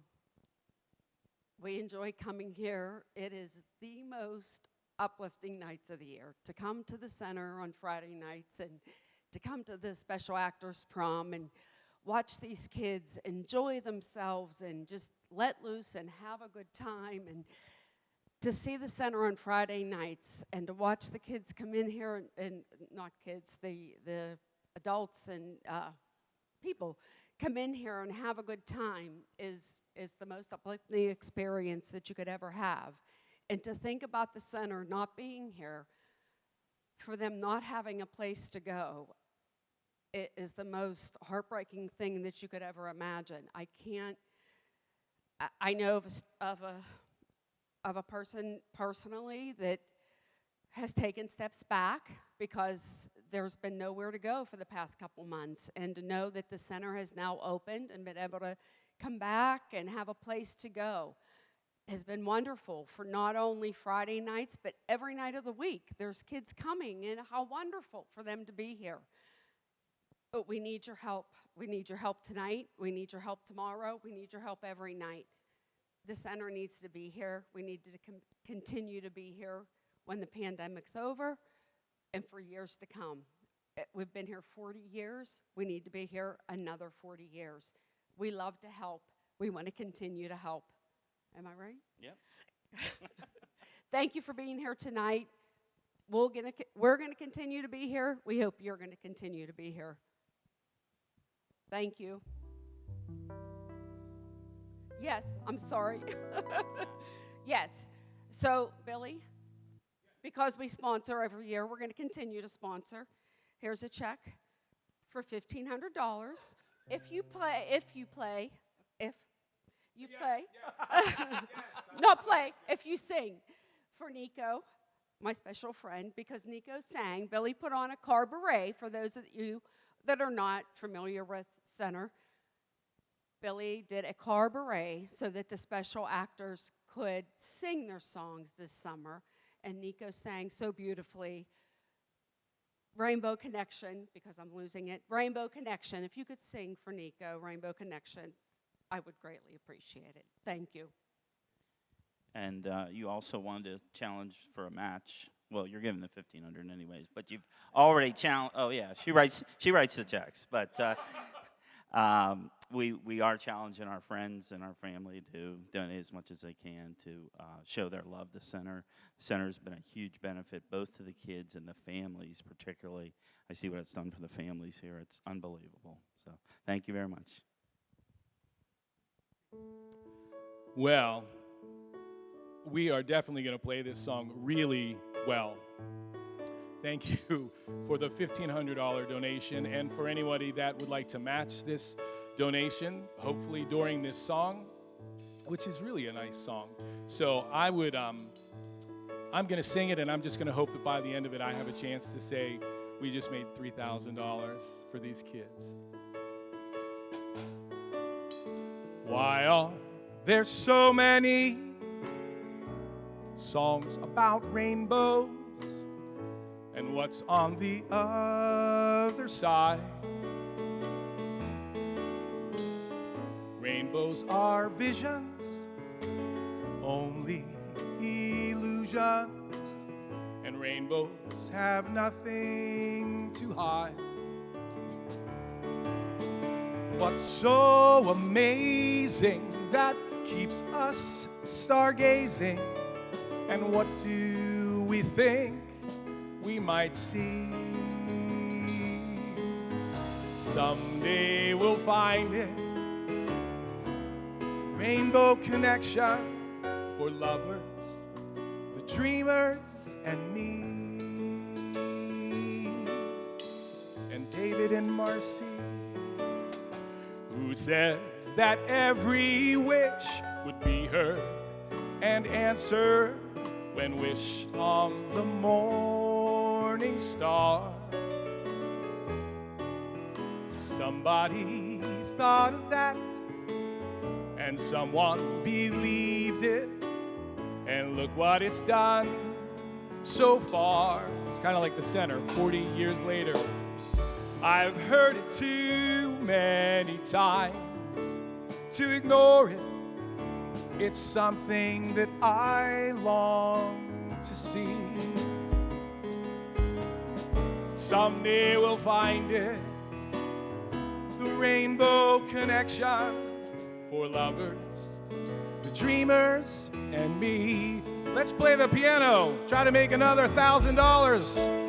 We enjoy coming here. It is the most uplifting nights of the year, to come to the center on Friday nights and to come to the Special Actors Prom and watch these kids enjoy themselves and just let loose and have a good time, and to see the center on Friday nights and to watch the kids come in here, and not kids, the adults and people come in here and have a good time is the most uplifting experience that you could ever have. And to think about the center not being here, for them not having a place to go, it is the most heartbreaking thing that you could ever imagine. I know of a person personally that has taken steps back because there's been nowhere to go for the past couple months, and to know that the center has now opened and been able to come back and have a place to go has been wonderful for not only Friday nights, but every night of the week. There's kids coming, and how wonderful for them to be here. But we need your help. We need your help tonight. We need your help tomorrow. We need your help every night. The center needs to be here. We need to continue to be here when the pandemic's over and for years to come. We've been here 40 years. We need to be here another 40 years. We love to help. We want to continue to help. Am I right? Yep. Thank you for being here tonight. We're going to continue to be here. We hope you're going to continue to be here. Thank you. Yes, I'm sorry. Yes. So, Billy, because we sponsor every year, we're going to continue to sponsor. Here's a check for $1,500. If you play, not play, if you sing for Nico, my special friend, because Nico sang. Billy put on a cabaret for those of you that are not familiar with Center. Billy did a cabaret so that the special actors could sing their songs this summer, and Nico sang so beautifully Rainbow Connection, because I'm losing it. Rainbow Connection. If you could sing for Nico, Rainbow Connection, I would greatly appreciate it. Thank you. And you also wanted to challenge for a match. Well, you're giving the $1,500 anyways, but you've already challenged. Oh yeah, she writes the checks. But we are challenging our friends and our family to donate as much as they can to show their love to the center. The center's been a huge benefit both to the kids and the families, particularly. I see what it's done for the families here. It's unbelievable. So thank you very much. Well, we are definitely going to play this song really well. Thank you for the $1,500 donation, and for anybody that would like to match this donation, hopefully during this song, which is really a nice song. So I'm going to sing it, and I'm just going to hope that by the end of it I have a chance to say we just made $3,000 for these kids. Why are there so many songs about rainbows and what's on the other side? Rainbows are visions, only illusions, and rainbows have nothing to hide. What's so amazing that keeps us stargazing? And what do we think we might see? Someday we'll find it. Rainbow connection for lovers, the dreamers, and me. And David and Marcy, who says that every wish would be heard and answered when wished on the morning star. Somebody thought of that, and someone believed it, and look what it's done so far. It's kind of like the center, 40 years later. I've heard it too many times to ignore it. It's something that I long to see. Someday we'll find it, the rainbow connection for lovers, the dreamers, and me. Let's play the piano, try to make another $1,000.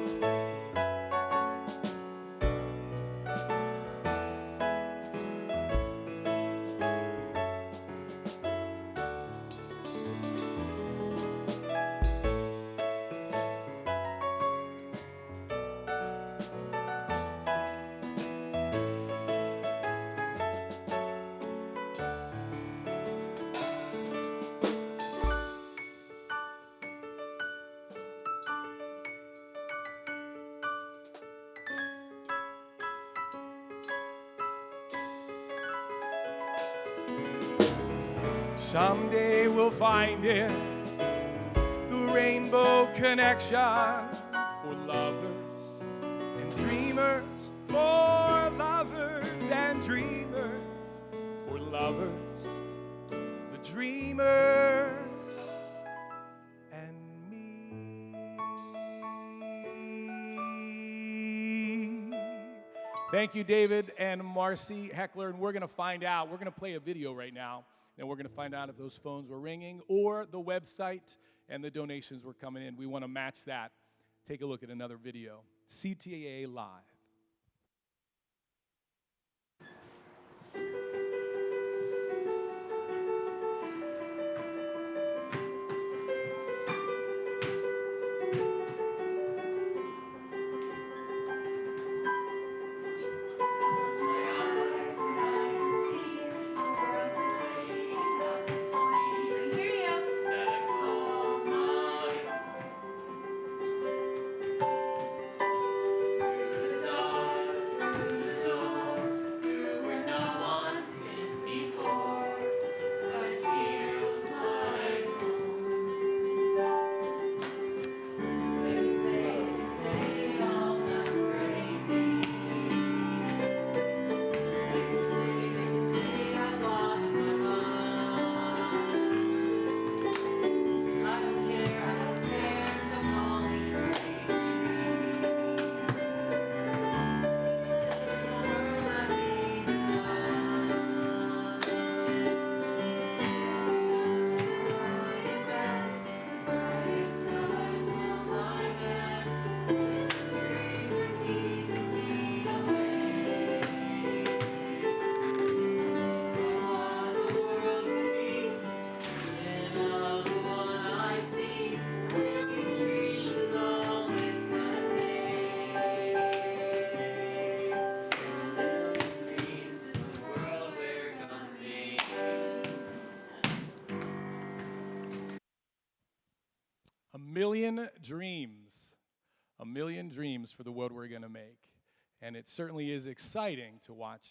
Someday we'll find it, the rainbow connection for lovers and dreamers, for lovers and dreamers, for lovers, the dreamers, and me. Thank you, David and Marcy Heckler, and we're going to find out. We're going to play a video right now. And we're going to find out if those phones were ringing or the website and the donations were coming in. We want to match that. Take a look at another video. CTA Live. Dark A million dreams. A million dreams for the world we're going to make. And it certainly is exciting to watch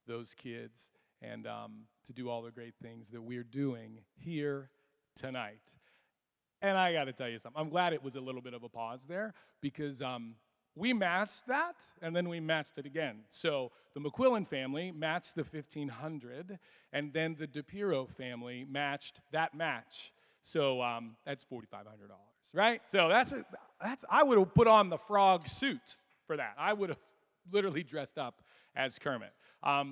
those kids and to do all the great things that we're doing here tonight. And I got to tell you something. I'm glad it was a little bit of a pause there because we matched that, and then we matched it again. So the McQuillan family matched the 1,500, and then the DePiro family matched that match. So that's $4,500, right? So that's I would have put on the frog suit for that. I would have literally dressed up as Kermit.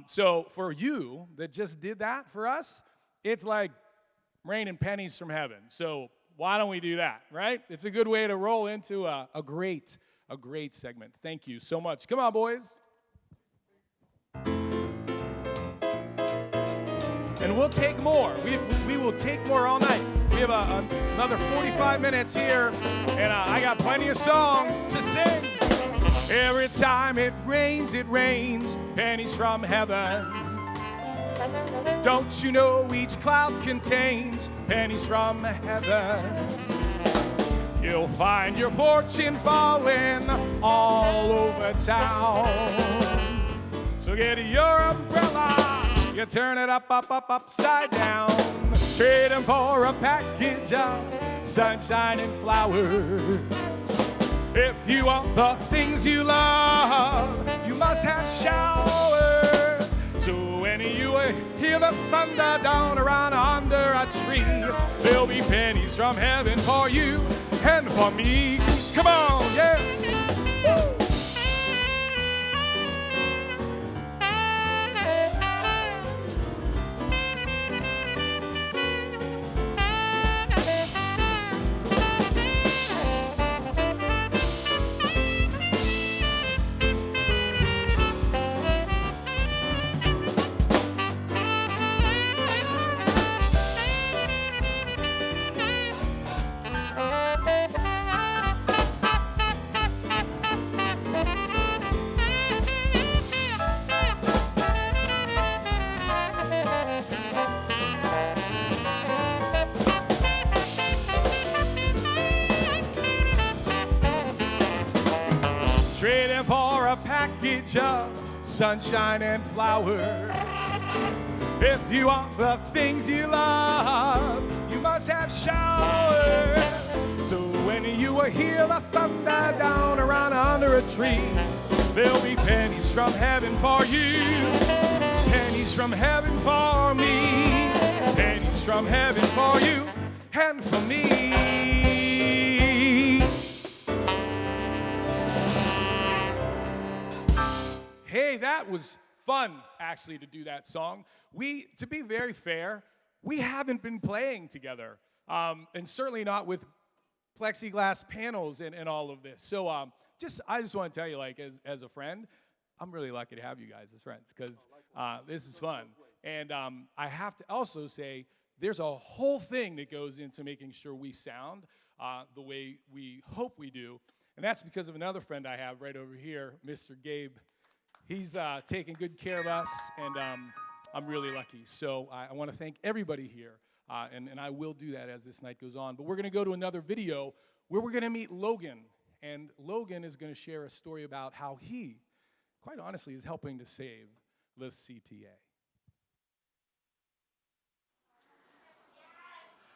So for you that just did that for us, it's like raining pennies from heaven. So why don't we do that, right? It's a good way to roll into a great segment. Thank you so much. Come on, boys. And we'll take more. We will take more all night. We have another 45 minutes here, and I got plenty of songs to sing. Every time it rains, pennies from heaven. Don't you know each cloud contains pennies from heaven? You'll find your fortune falling all over town. So get your umbrella, you turn it upside down. Trade 'em for a package of sunshine and flowers. If you want the things you love, you must have showers. So when you hear the thunder down around under a tree, there'll be pennies from heaven for you and for me. Come on, yeah. Woo. Trading for a package of sunshine and flowers. If you want the things you love, you must have showers. So when you hear the thunder down around under a tree, there'll be pennies from heaven for you, pennies from heaven for me, pennies from heaven for you and for me. Hey, that was fun, actually, to do that song. To be very fair, we haven't been playing together, and certainly not with plexiglass panels and all of this. So I just want to tell you, like, as a friend, I'm really lucky to have you guys as friends, because this is fun. And I have to also say, there's a whole thing that goes into making sure we sound the way we hope we do, and that's because of another friend I have right over here, Mr. Gabe. He's taking good care of us, and I'm really lucky. So I want to thank everybody here, and I will do that as this night goes on. But we're going to go to another video where we're going to meet Logan, and Logan is going to share a story about how he, quite honestly, is helping to save the CTA.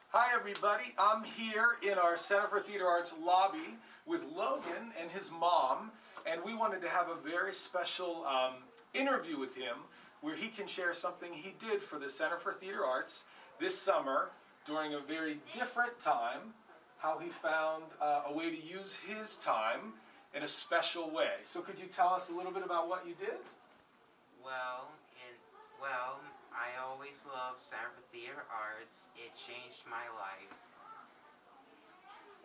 Hi, everybody. I'm here in our Center for Theater Arts lobby with Logan and his mom, and we wanted to have a very special interview with him where he can share something he did for the Center for Theater Arts this summer during a very different time, how he found a way to use his time in a special way. So could you tell us a little bit about what you did? Well, I always loved Center for Theater Arts. It changed my life.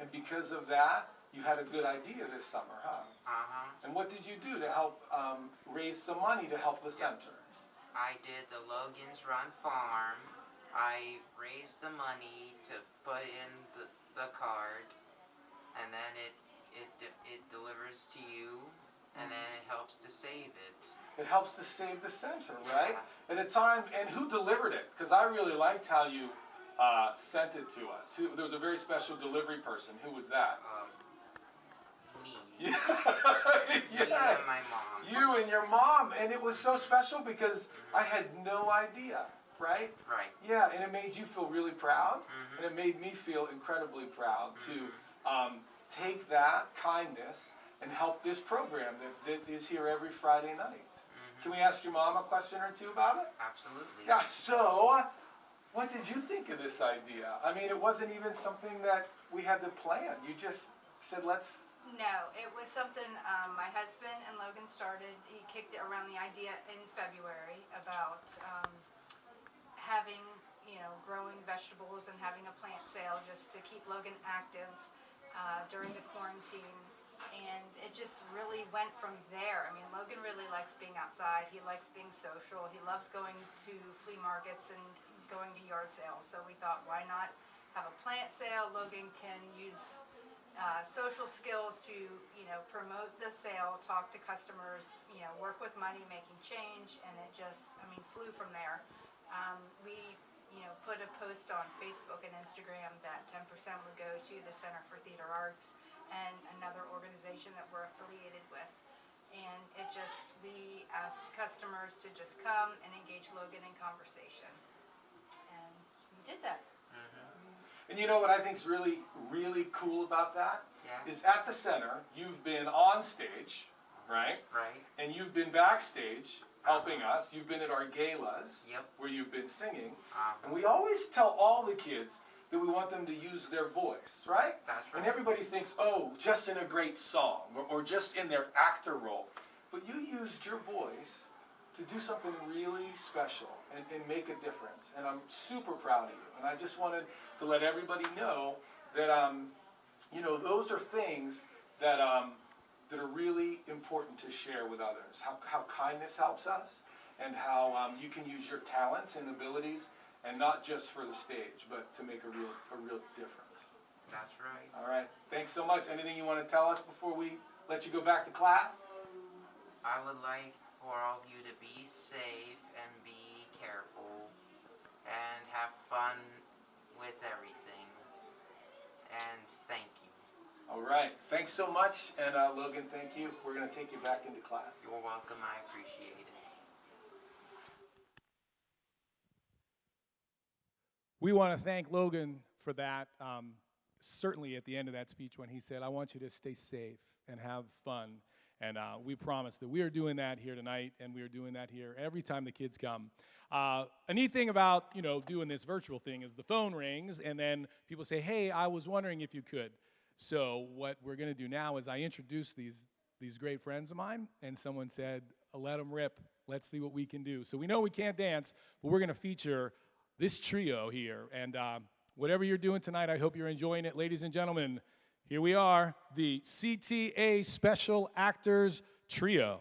And because of that, you had a good idea this summer, huh? Uh-huh. And what did you do to help raise some money to help the center? I did the Logan's Run Farm. I raised the money to put in the card, and then it delivers to you, and then it helps to save it. It helps to save the center, right? At a time, and who delivered it? Because I really liked how you sent it to us. There was a very special delivery person. Who was that? Me. Yeah. Me Yes. and my mom. You and your mom, and it was so special because I had no idea, right? Right. Yeah, and it made you feel really proud, Mhm. and it made me feel incredibly proud to take that kindness and help this program that is here every Friday night. Can we ask your mom a question or two about it? Absolutely. Yeah, so what did you think of this idea? I mean, it wasn't even something that we had to plan. You just said, let's. No, it was something my husband and Logan started. He kicked it around the idea in February about having, growing vegetables and having a plant sale just to keep Logan active during the quarantine. And it just really went from there. I mean, Logan really likes being outside. He likes being social. He loves going to flea markets and going to yard sales. So we thought, why not have a plant sale? Logan can use social skills to, promote the sale, talk to customers, work with money, making change, and it just, flew from there. We, put a post on Facebook and Instagram that 10% would go to the Center for Theater Arts and another organization that we're affiliated with. And we asked customers to just come and engage Logan in conversation. And we did that. And you know what I think is really, really cool about that? Yeah. Is at the center, you've been on stage, right? Right. And you've been backstage helping us. You've been at our galas, Yep. where you've been singing. And we always tell all the kids that we want them to use their voice, right? That's right. And everybody thinks, oh, just in a great song or just in their actor role. But you used your voice to do something really special and make a difference. And I'm super proud of you. And I just wanted to let everybody know that, those are things that that are really important to share with others. How kindness helps us, and how you can use your talents and abilities, and not just for the stage, but to make a real difference. That's right. All right. Thanks so much. Anything you want to tell us before we let you go back to class? I would like for all of you to be safe and be careful and have fun with everything. And thank you. All right. Thanks so much. And Logan, thank you. We're going to take you back into class. You're welcome. I appreciate it. We want to thank Logan for that. Certainly at the end of that speech when he said, I want you to stay safe and have fun. And we promise that we are doing that here tonight, and we are doing that here every time the kids come. A neat thing about, doing this virtual thing is the phone rings, and then people say, hey, I was wondering if you could. So what we're going to do now is I introduce these great friends of mine, and someone said, let them rip. Let's see what we can do. So we know we can't dance, but we're going to feature this trio here. And whatever you're doing tonight, I hope you're enjoying it. Ladies and gentlemen, here we are, the CTA Special Actors Trio.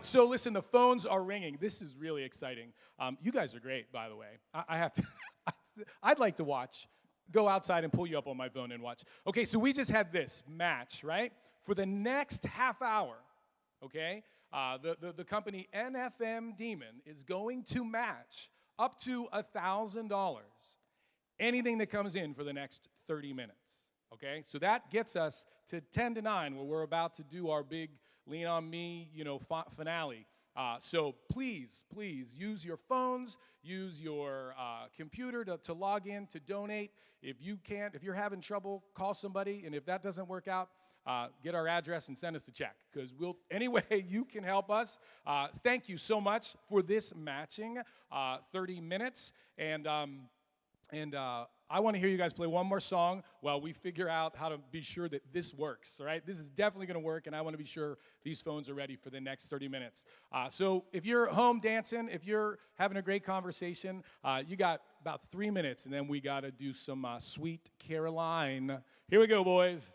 So listen, the phones are ringing. This is really exciting. You guys are great, by the way. I have to, I'd like to watch. Go outside and pull you up on my phone and watch. Okay, so we just had this match, right? For the next half hour, okay, the company NFM Demon is going to match up to $1,000 anything that comes in for the next 30 minutes, okay? So that gets us to 10 to 9, where we're about to do our big Lean On Me, finale. So please use your phones, use your computer to log in, to donate. If you're having trouble, call somebody, and if that doesn't work out, get our address and send us a check, because any way you can help us. Thank you so much for this matching 30 minutes, and I want to hear you guys play one more song while we figure out how to be sure that this works, all right? This is definitely going to work, and I want to be sure these phones are ready for the next 30 minutes. So if you're home dancing, if you're having a great conversation, you got about 3 minutes, and then we got to do some Sweet Caroline. Here we go, boys.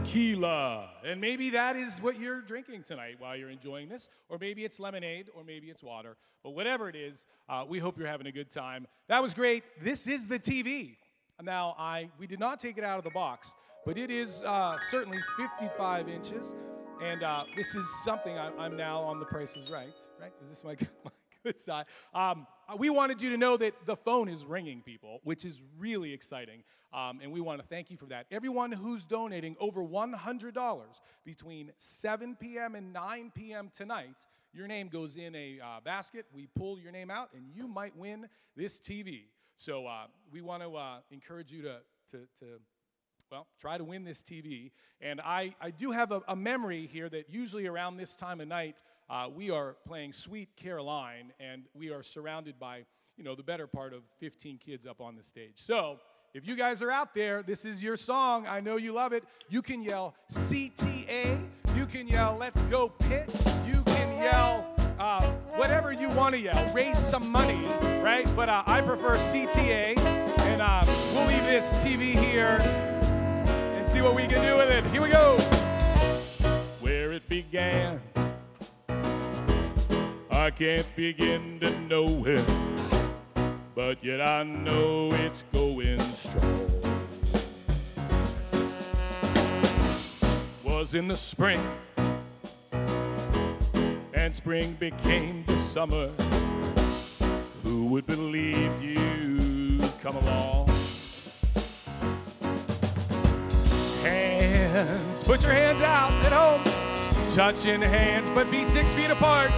Tequila. And maybe that is what you're drinking tonight while you're enjoying this, or maybe it's lemonade, or maybe it's water. But whatever it is, we hope you're having a good time. That was great. This is the TV. Now, we did not take it out of the box, but it is certainly 55 inches, and this is something I'm now on The Price is Right? Is this my good side? We wanted you to know that the phone is ringing, people, which is really exciting, and we want to thank you for that. Everyone who's donating over $100 between 7 p.m. and 9 p.m. tonight, your name goes in a basket. We pull your name out, and you might win this TV. So we want to encourage you to try to win this TV. And I do have a memory here that usually around this time of night, we are playing Sweet Caroline, and we are surrounded by, the better part of 15 kids up on the stage. So if you guys are out there, this is your song. I know you love it. You can yell CTA. You can yell Let's Go Pitt. You can yell whatever you want to yell. Raise some money, right? But I prefer CTA, and we'll leave this TV here and see what we can do with it. Here we go. Where it began, I can't begin to know it, but yet I know it's going strong. Was in the spring, and spring became the summer. Who would believe you'd come along? Hey, hands. Put your hands out at home. Touching hands, but be 6 feet apart.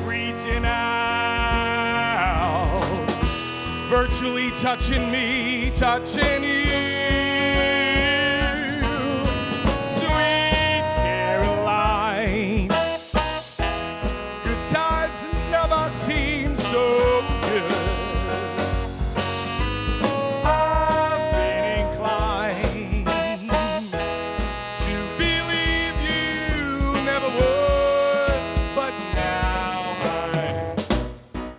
Reaching out. Virtually touching me, touching you. Sweet Caroline. Good times never seem so good. I've been inclined to believe you never would, but now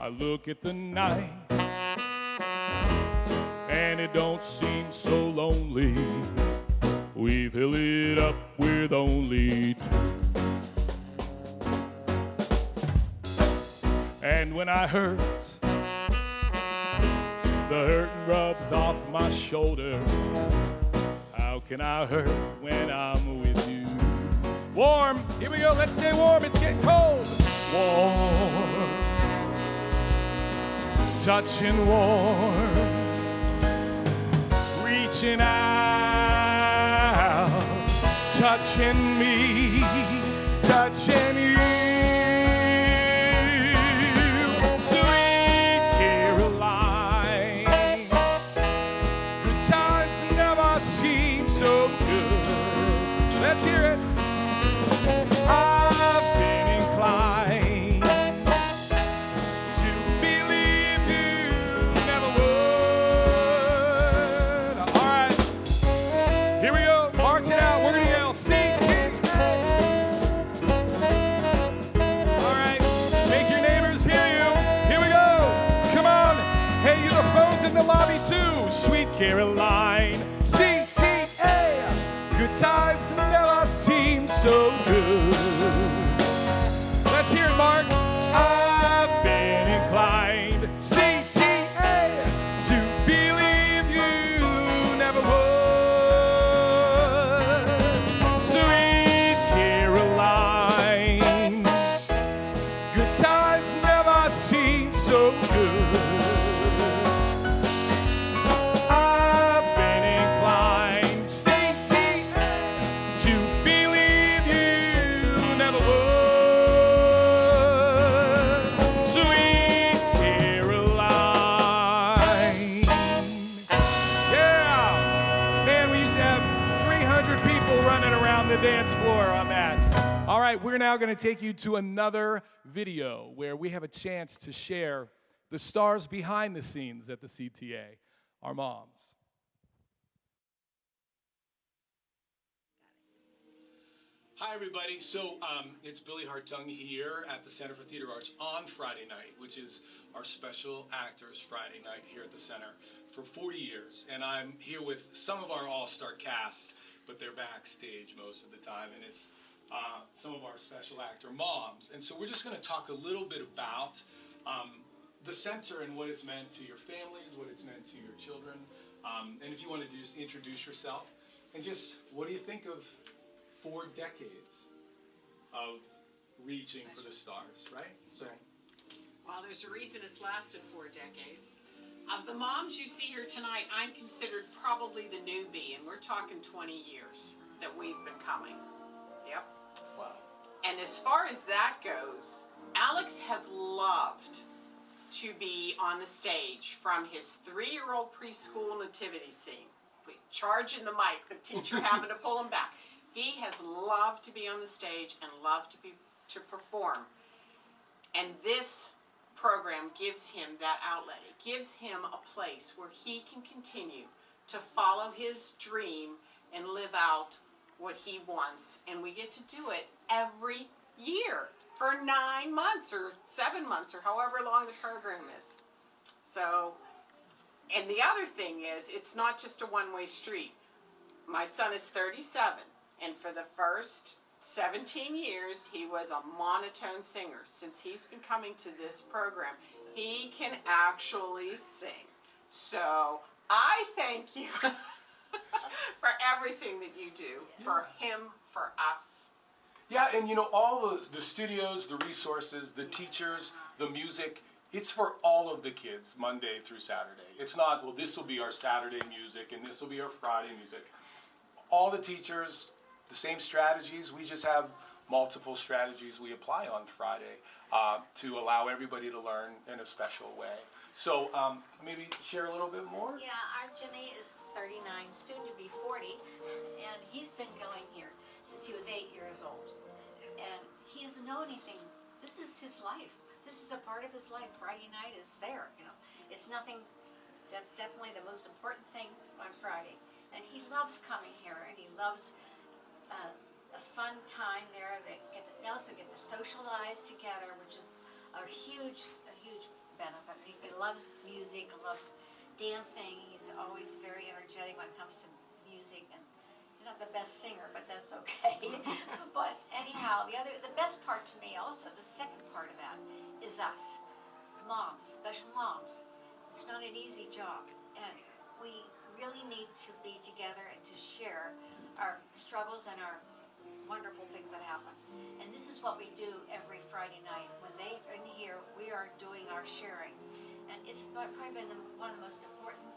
I look at the night and it don't seem so lonely. We fill it up with only two. And when I hurt, the hurting rubs off my shoulder. How can I hurt when I'm with you? Warm, here we go, let's stay warm, it's getting cold. Warm, touching warm. Reaching out, touching me, touching you. Sweet Caroline, good times never seem so good. Let's hear it. I've been inclined to believe you never would. Here we go, march it out, we're gonna yell CTA. All right, make your neighbors hear you. Here we go, come on. Hey, you the phones in the lobby too. Sweet Caroline, CTA. Good times never seem so good. Let's hear it, Mark. I've been inclined, CTA, to believe you never would. Sweet Caroline, good times never seem so good. I've been inclined, CTA, to believe you never would. Sweet Caroline. Yeah! Man, we used to have 300 people running around the dance floor on that. All right, we're now going to take you to another video where we have a chance to share the stars behind the scenes at the CTA, our moms. Hi, everybody. So it's Billy Hartung here at the Center for Theater Arts on Friday night, which is our Special Actors Friday night here at the Center for 40 years. And I'm here with some of our all-star cast, but they're backstage most of the time, and it's some of our special actor moms. And so we're just going to talk a little bit about the center and what it's meant to your families, what it's meant to your children. And if you want to just introduce yourself, and just what do you think of 4 decades of reaching for the stars, right? So, Well, there's a reason it's lasted 4 decades. Of the moms you see here tonight, I'm considered probably the newbie, and we're talking 20 years that we've been coming. Yep. wow. And as far as that goes, Alex has loved to be on the stage from his 3-year-old preschool nativity scene. Charging the mic, the teacher having to pull him back. He has loved to be on the stage and loved to perform. And this program gives him that outlet. It gives him a place where he can continue to follow his dream and live out what he wants. And we get to do it every year for 9 months or 7 months or however long the program is. So, and the other thing is, it's not just a one-way street. My son is 37, and for the first 17 years, he was a monotone singer. Since he's been coming to this program, he can actually sing. So I thank you for everything that you do, for him, for us. Yeah, and you know, all the studios, the resources, the teachers, the music, it's for all of the kids, Monday through Saturday. It's not, well, this will be our Saturday music, and this will be our Friday music. all the teachers, the same strategies. We just have multiple strategies we apply on Friday to allow everybody to learn in a special way. So maybe share a little bit more? Yeah, our Jimmy is 39, soon to be 40, and he's been going here since he was 8 years old. And he doesn't know anything. This is his life. This is a part of his life. Friday night is there, you know. It's nothing, that's definitely the most important thing on Friday. And he loves coming here, and he loves a fun time there. They also get to socialize together, which is a huge benefit. He loves music, loves dancing. He's always very energetic when it comes to music, and he's not the best singer, but that's okay. But anyhow, the best part to me also, the second part of that, is us, moms, special moms. It's not an easy job, and we really need to be together and to share our struggles and our wonderful things that happen. And this is what we do every Friday night. When they're in here, we are doing our sharing. And it's probably been one of the most important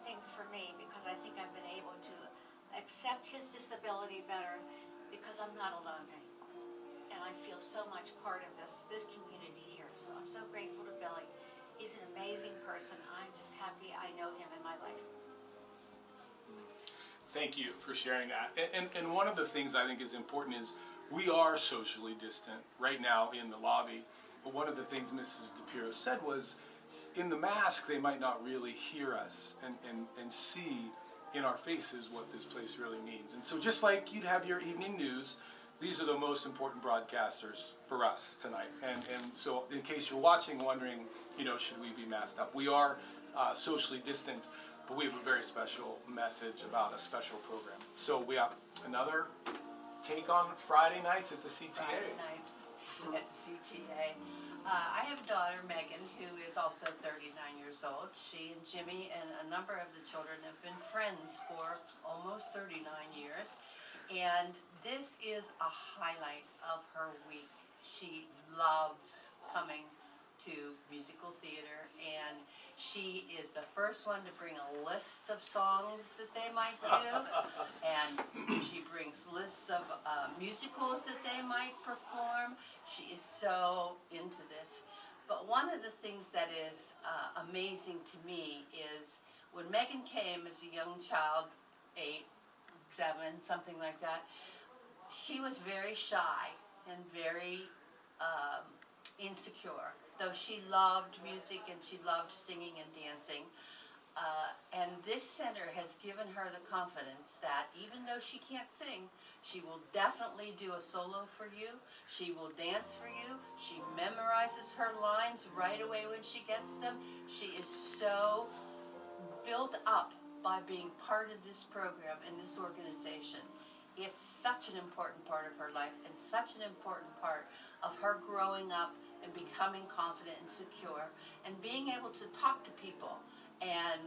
things for me, because I think I've been able to accept his disability better because I'm not alone anymore. And I feel so much part of this community here. So I'm so grateful to Billy. He's an amazing person. I'm just happy I know him in my life. Thank you for sharing that. And one of the things I think is important is we are socially distant right now in the lobby. But one of the things Mrs. DePiro said was, in the mask, they might not really hear us and see in our faces what this place really means. And so just like you'd have your evening news, these are the most important broadcasters for us tonight. And so in case you're watching, wondering, should we be masked up? We are socially distant, but we have a very special message about a special program. So we have another take on Friday nights at the CTA. Friday nights at the CTA. I have a daughter, Megan, who is also 39 years old. She and Jimmy and a number of the children have been friends for almost 39 years. And this is a highlight of her week. She loves coming to musical theater, and she is the first one to bring a list of songs that they might do, and she brings lists of musicals that they might perform. She is so into this. But one of the things that is amazing to me is when Megan came as a young child, 8, 7, something like that, she was very shy and very insecure, though she loved music and she loved singing and dancing. And this center has given her the confidence that even though she can't sing, she will definitely do a solo for you. She will dance for you. She memorizes her lines right away when she gets them. She is so built up by being part of this program and this organization. It's such an important part of her life and such an important part of her growing up and becoming confident and secure and being able to talk to people and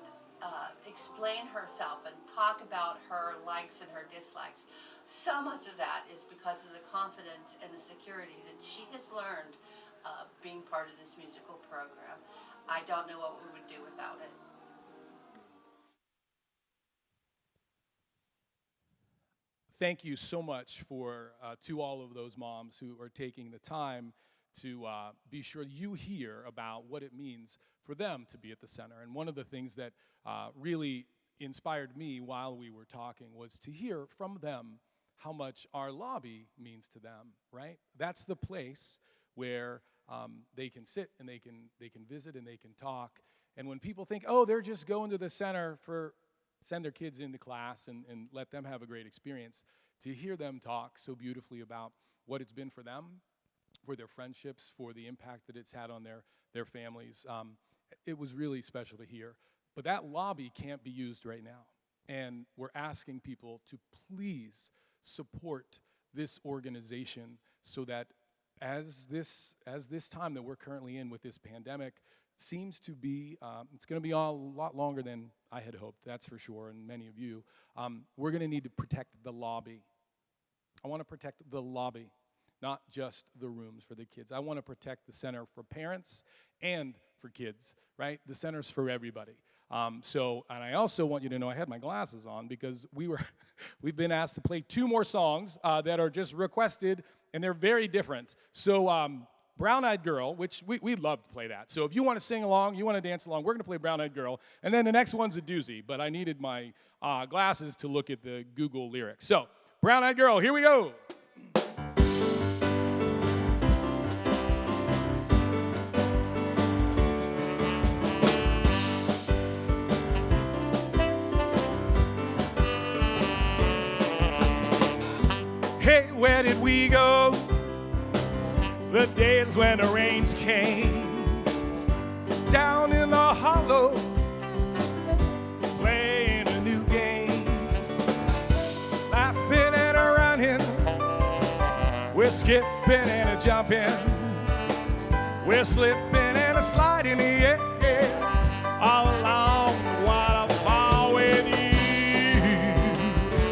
explain herself and talk about her likes and her dislikes. So much of that is because of the confidence and the security that she has learned being part of this musical program. I don't know what we would do without it. Thank you so much to all of those moms who are taking the time to be sure you hear about what it means for them to be at the center. And one of the things that really inspired me while we were talking was to hear from them how much our lobby means to them, right? That's the place where they can sit and they can visit and they can talk. And when people think, oh, they're just going to the center send their kids into class and let them have a great experience, to hear them talk so beautifully about what it's been for them, for their friendships, for the impact that it's had on their families. It was really special to hear. But that lobby can't be used right now. And we're asking people to please support this organization so that as this time that we're currently in with this pandemic seems to be, it's going to be a lot longer than I had hoped, that's for sure, and many of you. We're going to need to protect the lobby. I want to protect the lobby, not just the rooms for the kids. I want to protect the center for parents and for kids, right? The center's for everybody. And I also want you to know I had my glasses on because we've been asked to play 2 more songs that are just requested, and they're very different. So Brown Eyed Girl, which we'd love to play that. So if you want to sing along, you want to dance along, we're going to play Brown Eyed Girl. And then the next one's a doozy, but I needed my glasses to look at the Google lyrics. So Brown Eyed Girl, here we go. Hey, where did we go? The days when the rains came. Down in the hollow, playing a new game. Laughing and a running, we're skipping and a jumping. We're slipping and a sliding, yeah, yeah. All along the waterfall with you.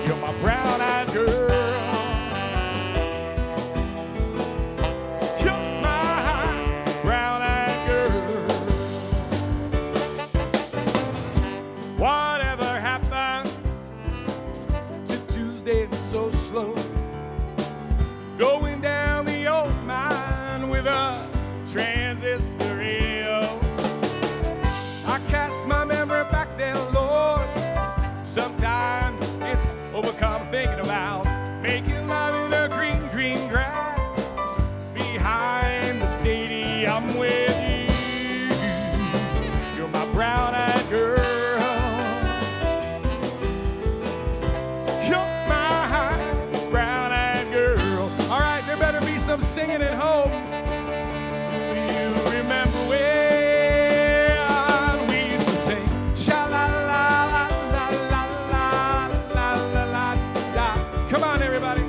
You're my brown-eyed girl. Whatever happened to Tuesday and so slow? Going down the old mine with a transistor radio. I cast my memory back there, Lord. Sometimes it's overcome thinking about making love in a green, green grass behind the stadium with you. You're my brown-eyed girl. Some singing at home. Do you remember when we used to sing? Sha la la la la la la la la la da. Come on, everybody.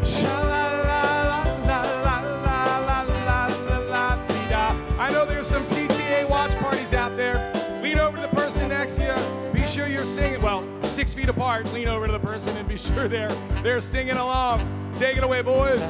Sha la la la la la la la la la da. I know there's some CTA watch parties out there. Lean over to the person next to you. Be sure you're singing. Well, 6 feet apart. Lean over to the person and be sure they're singing along. Take it away, boys.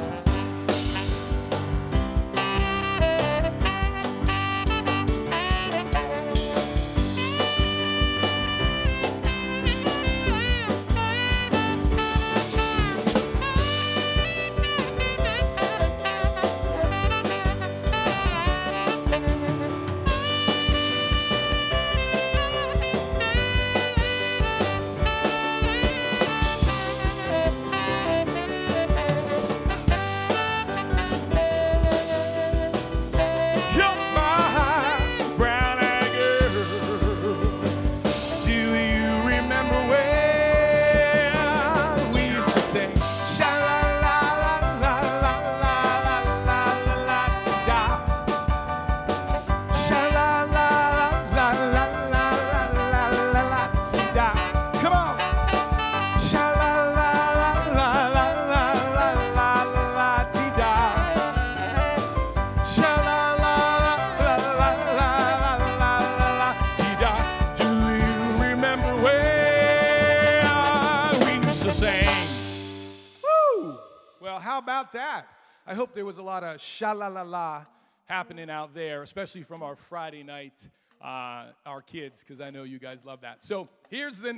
How about that? I hope there was a lot of sha-la-la-la happening out there, especially from our Friday night, our kids, because I know you guys love that. So here's the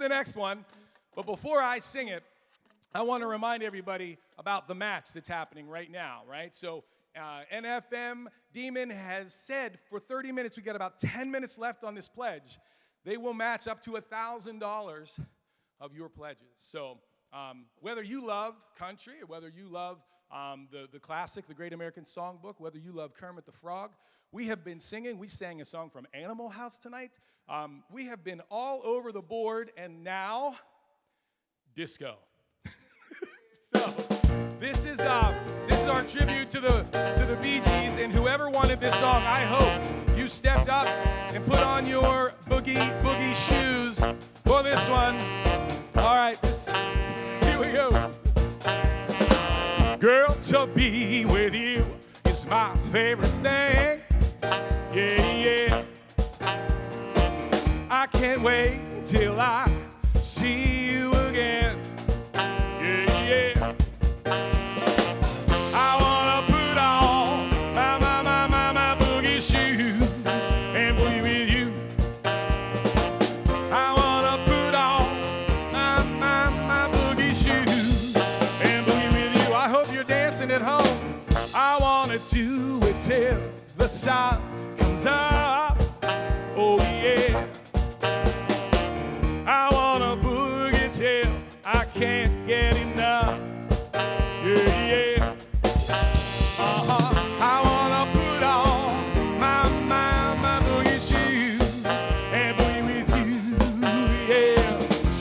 next one. But before I sing it, I want to remind everybody about the match that's happening right now, right? So NFM Demon has said for 30 minutes, we got about 10 minutes left on this pledge. They will match up to $1,000 of your pledges. So whether you love country or whether you love the classic, the Great American Songbook, whether you love Kermit the Frog, we have been singing. We sang a song from Animal House tonight. We have been all over the board, and now, disco. So this is our tribute to the Bee Gees, and whoever wanted this song, I hope you stepped up and put on your boogie shoes for this one. All right, here we go. Girl, to be with you is my favorite thing. Yeah, yeah. I can't wait till I see you again. Yeah, yeah. I wanna put on my boogie shoes and be with you. sun comes up. Oh yeah, I wanna boogie till I can't get enough. Yeah, yeah. I wanna put on my boogie shoes and boogie with you. Yeah,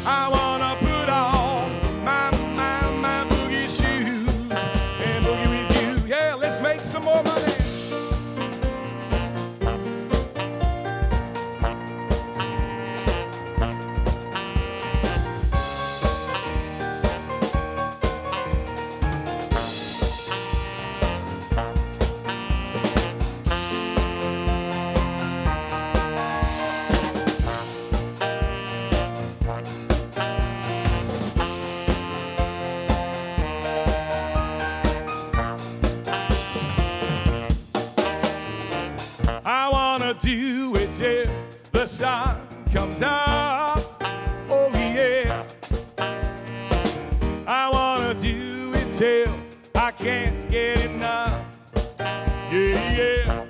I wanna put on my boogie shoes and boogie with you. Yeah, let's make some more money. I wanna do it till the sun comes up. Oh yeah. I wanna do it till I can't get enough. Yeah, yeah.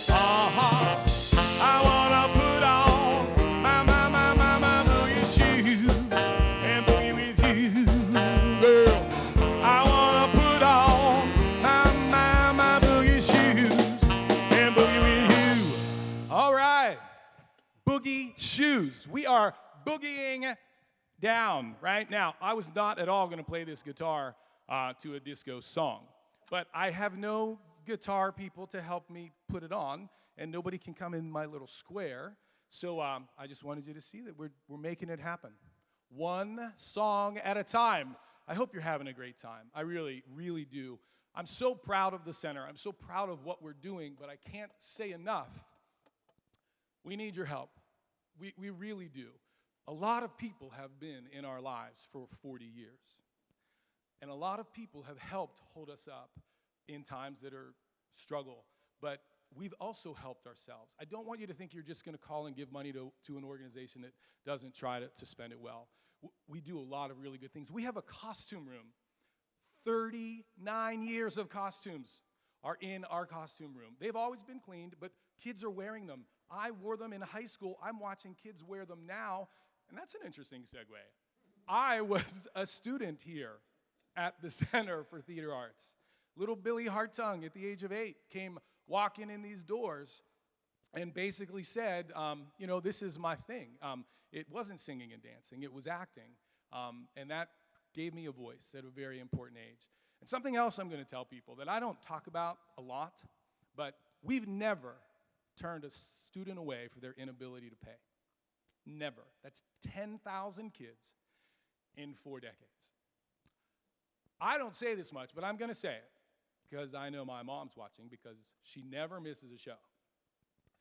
I wanna put on my boogie shoes and boogie with you, girl. I wanna put on my boogie shoes and boogie with you. All right, boogie shoes. We are boogieing down right now. I was not at all going to play this guitar to a disco song, but I have no guitar people to help me put it on, and nobody can come in my little square. So I just wanted you to see that we're making it happen, one song at a time. I hope you're having a great time. I really, really do. I'm so proud of the center. I'm so proud of what we're doing, but I can't say enough. We need your help. We really do. A lot of people have been in our lives for 40 years. And a lot of people have helped hold us up in times that are struggle. But we've also helped ourselves. I don't want you to think you're just going to call and give money to an organization that doesn't try to spend it well. We do a lot of really good things. We have a costume room. 39 years of costumes are in our costume room. They've always been cleaned, but kids are wearing them. I wore them in high school. I'm watching kids wear them now. And that's an interesting segue. I was a student here at the Center for Theater Arts. Little Billy Hartung at the age of 8 came walking in these doors and basically said, you know, this is my thing. It wasn't singing and dancing, it was acting. And that gave me a voice at a very important age. And something else I'm going to tell people that I don't talk about a lot, but we've never turned a student away for their inability to pay. Never. That's 10,000 kids in 4 decades. I don't say this much, but I'm going to say it because I know my mom's watching because she never misses a show.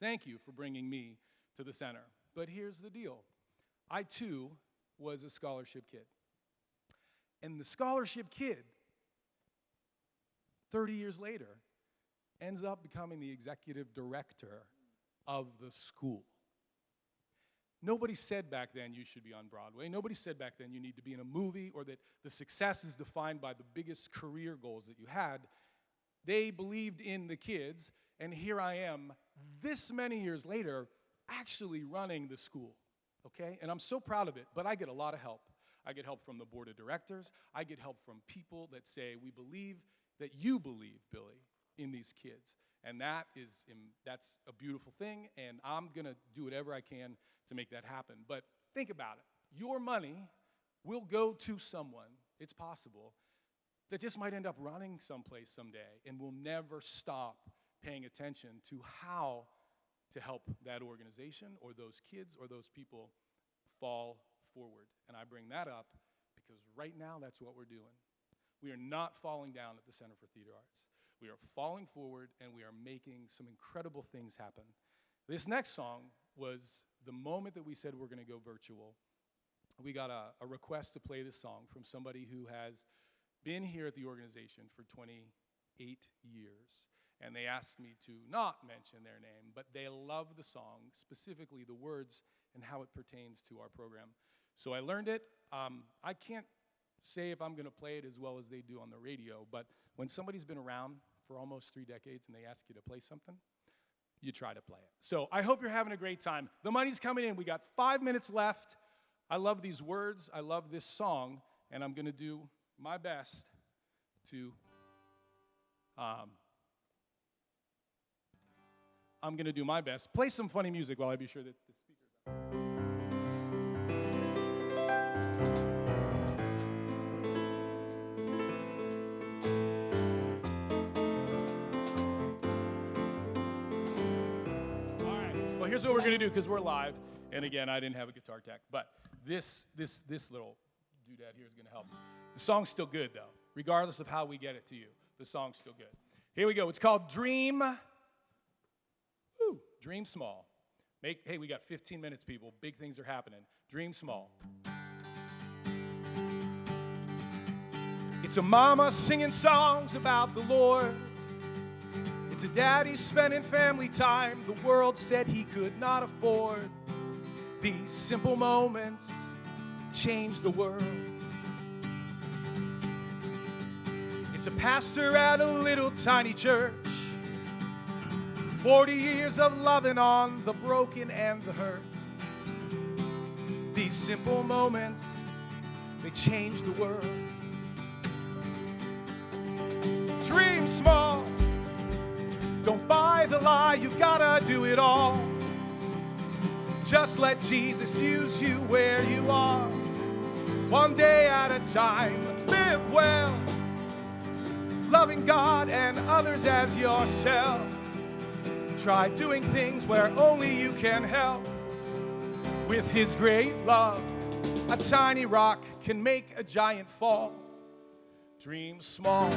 Thank you for bringing me to the center. But here's the deal. I, too, was a scholarship kid. And the scholarship kid, 30 years later, ends up becoming the executive director of the school. Nobody said back then you should be on Broadway. Nobody said back then you need to be in a movie or that the success is defined by the biggest career goals that you had. They believed in the kids, and here I am, this many years later, actually running the school, okay? And I'm so proud of it, but I get a lot of help. I get help from the board of directors. I get help from people that say, we believe that you believe, Billy, in these kids. And that's a beautiful thing, and I'm going to do whatever I can to make that happen. But think about it. Your money will go to someone, it's possible, that just might end up running someplace someday and will never stop paying attention to how to help that organization or those kids or those people fall forward. And I bring that up because right now that's what we're doing. We are not falling down at the Center for Theater Arts. We are falling forward, and we are making some incredible things happen. This next song was the moment that we said we're going to go virtual. We got a request to play this song from somebody who has been here at the organization for 28 years. And they asked me to not mention their name, but they love the song, specifically the words and how it pertains to our program. So I learned it. I can't say if I'm going to play it as well as they do on the radio, but when somebody's been around for almost 3 decades and they ask you to play something, you try to play it. So I hope you're having a great time. The money's coming in. We got 5 minutes left. I love these words. I love this song. And I'm going to do my best to play some funny music while I be sure that the speakers are. All right. Well, here's what we're going to do because we're live. And again, I didn't have a guitar tech, but this little doodad here is going to help. The song's still good, though. Regardless of how we get it to you, the song's still good. Here we go. It's called Dream. Dream small. Hey, we got 15 minutes, people. Big things are happening. Dream small. It's a mama singing songs about the Lord. It's a daddy spending family time the world said he could not afford. These simple moments change the world. It's a pastor at a little tiny church. 40 years of loving on the broken and the hurt. These simple moments, they change the world. Dream small. Don't buy the lie, you've gotta do it all. Just let Jesus use you where you are. One day at a time, live well. Loving God and others as yourself. Try doing things where only you can help. With His great love, a tiny rock can make a giant fall. Dream small.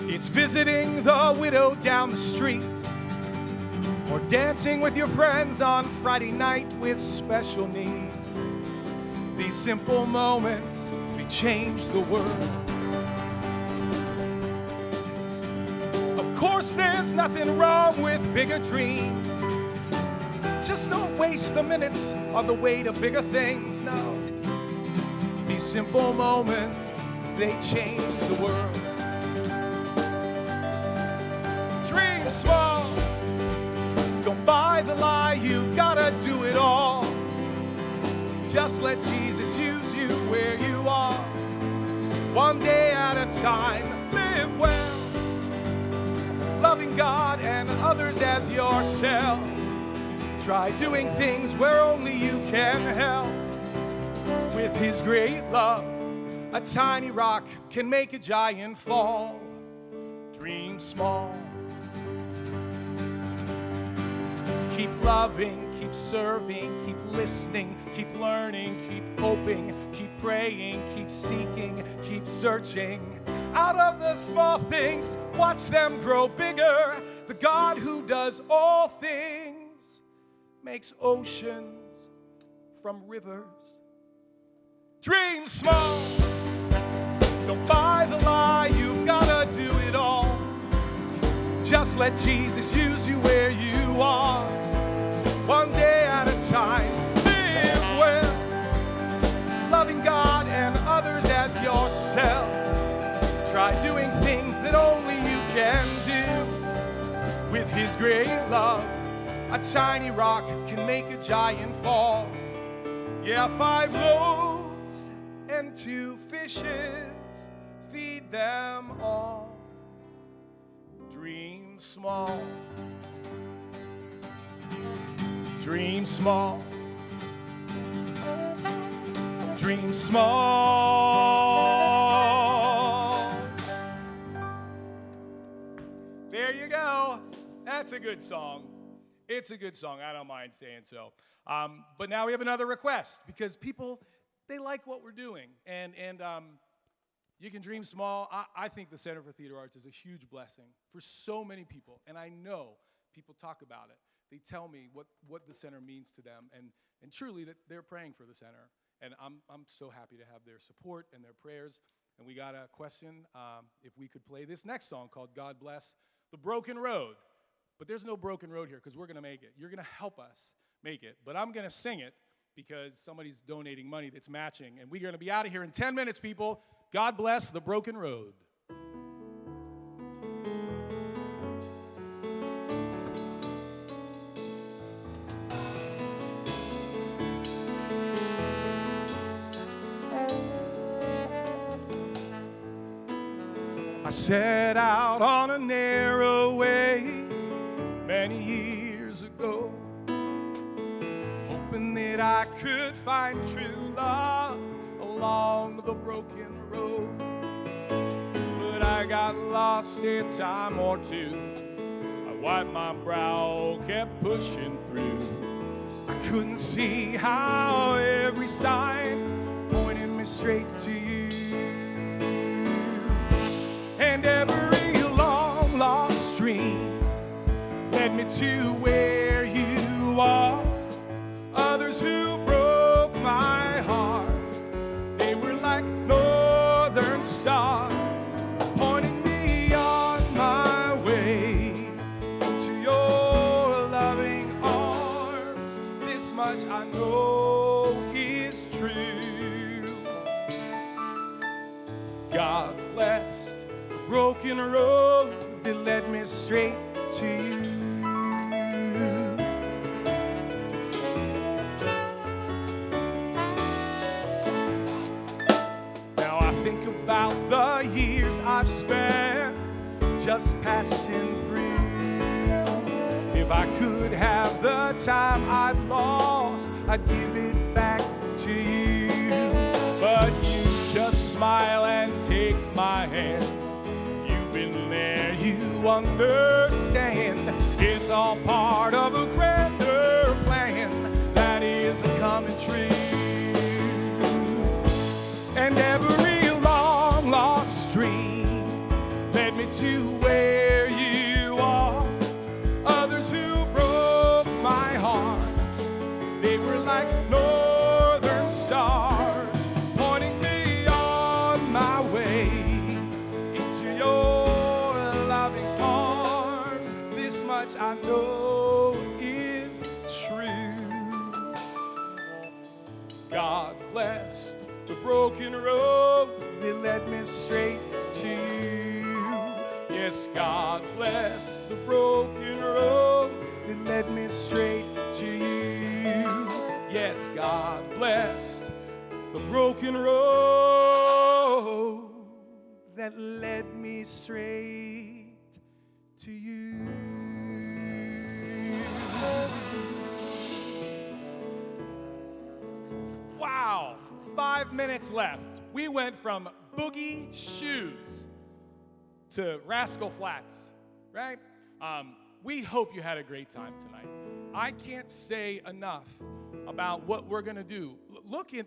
It's visiting the widow down the street, or dancing with your friends on Friday night with special needs. These simple moments, they change the world. Of course, there's nothing wrong with bigger dreams. Just don't waste the minutes on the way to bigger things, no. These simple moments, they change the world. Dream small. Don't buy the lie, you've gotta do it all. Just let Jesus use you where you are. One day at a time, live well. Loving God and others as yourself. Try doing things where only you can help. With His great love, a tiny rock can make a giant fall. Dream small. Keep loving, keep serving, keep listening, keep learning, keep hoping, keep praying, keep seeking, keep searching. Out of the small things, watch them grow bigger. The God who does all things makes oceans from rivers. Dream small. Don't buy the lie, you've gotta do it all. Just let Jesus use you where you are. One day at a time, live well. Loving God and others as yourself. Try doing things that only you can do. With His great love, a tiny rock can make a giant fall. Yeah, 5 loaves and 2 fishes, feed them all. Dream small. Dream small. Dream small. There you go. That's a good song. It's a good song. I don't mind saying so. But now we have another request because people, they like what we're doing. And you can dream small. I think the Center for Theater Arts is a huge blessing for so many people. And I know people talk about it. They tell me what the center means to them, and truly that they're praying for the center. And I'm so happy to have their support and their prayers. And we got a question if we could play this next song called God Bless the Broken Road. But there's no broken road here because we're going to make it. You're going to help us make it. But I'm going to sing it because somebody's donating money that's matching. And we're going to be out of here in 10 minutes, people. God bless the broken road. set out on a narrow way many years ago, hoping that I could find true love along the broken road. But I got lost a time or two. I wiped my brow, kept pushing through. I couldn't see how every sign pointed me straight to you. And every long lost dream led me to where you are. Others who broke my heart, they were like northern stars, pointing me on my way to your loving arms. This much I know is true. God blessed the broken road that led me straight to you. Now I think about the years I've spent just passing through. If I could have the time I've lost, I'd give it back to you. But you just smile and take my hand. You've been there, you understand. It's all part of a grander plan that is coming true. And every long lost dream led me to where you are. Others who broke my heart, they were like northern stars, pointing me on my way into your loving arms. This much I know is true. God blessed the broken road that led me straight to you. Yes, God bless the broken road that led me straight to you. Yes, God blessed the broken road that led me straight to you. Wow, 5 minutes left. We went from Boogie Shoes to Rascal Flatts, right? We hope you had a great time tonight. I can't say enough about what we're gonna do. Look at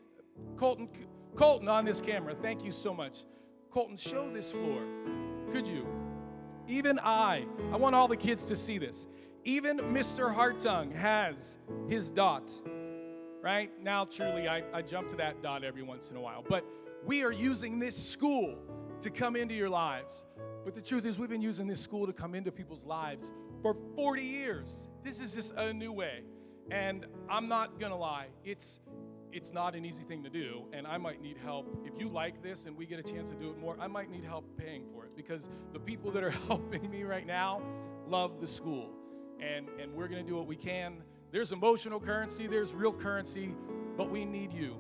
Colton on this camera. Thank you so much. Colton, show this floor. Could you? Even I want all the kids to see this. Even Mr. Hartung has his dot. Right? Now, truly, I jump to that dot every once in a while. But we are using this school to come into your lives. But the truth is, we've been using this school to come into people's lives for 40 years. This is just a new way. And I'm not going to lie, it's not an easy thing to do. And I might need help. If you like this and we get a chance to do it more, I might need help paying for it. Because the people that are helping me right now love the school. And we're going to do what we can. There's emotional currency, there's real currency, but we need you.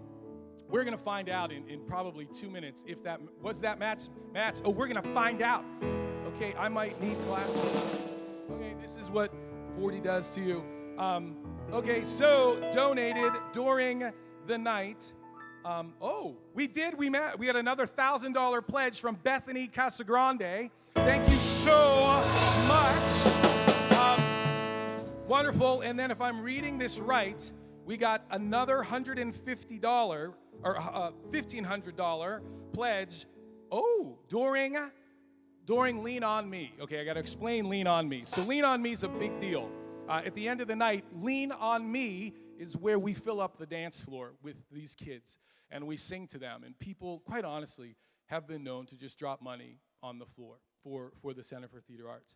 We're gonna find out in probably 2 minutes if that, was that match? Oh, we're gonna find out. Okay, I might need glasses. Okay, this is what 40 does to you. Okay, so donated during the night. We had another $1,000 pledge from Bethany Casagrande. Thank you so much. Wonderful. And then if I'm reading this right, we got another $150 or $1,500 pledge. Oh, during Lean On Me. Okay, I got to explain Lean On Me. So Lean On Me is a big deal. At the end of the night, Lean On Me is where we fill up the dance floor with these kids and we sing to them. And people, quite honestly, have been known to just drop money on the floor for the Center for Theater Arts.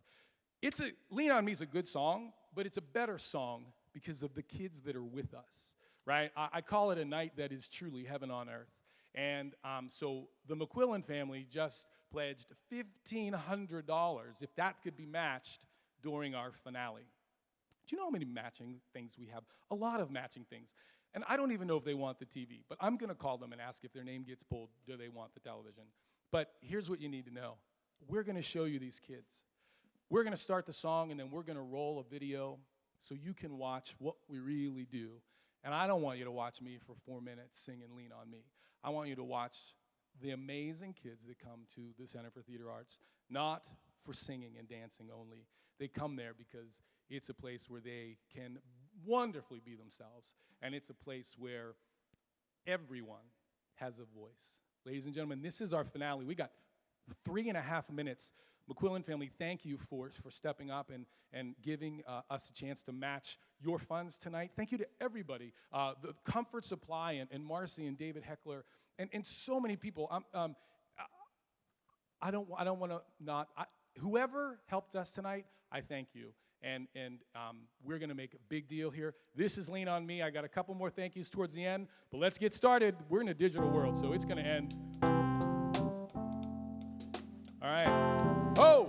Lean On Me is a good song, but it's a better song because of the kids that are with us, right? I call it a night that is truly heaven on earth. And so the McQuillan family just pledged $1,500 if that could be matched during our finale. Do you know how many matching things we have? A lot of matching things. And I don't even know if they want the TV, but I'm going to call them and ask if their name gets pulled, do they want the television? But here's what you need to know. we're going to show you these kids. We're going to start the song, and then we're going to roll a video so you can watch what we really do. And I don't want you to watch me for 4 minutes singing Lean On Me. I want you to watch the amazing kids that come to the Center for Theater Arts, not for singing and dancing only. They come there because it's a place where they can wonderfully be themselves, and it's a place where everyone has a voice. Ladies and gentlemen, this is our finale. We got 3.5 minutes. McQuillan family, thank you for stepping up and giving us a chance to match your funds tonight. Thank you to everybody, the Comfort Supply and Marcy and David Heckler and so many people. I don't want to not. Whoever helped us tonight, I thank you. And we're going to make a big deal here. This is Lean On Me. I got a couple more thank yous towards the end, but let's get started. We're in a digital world, so it's going to end. All right. Oh,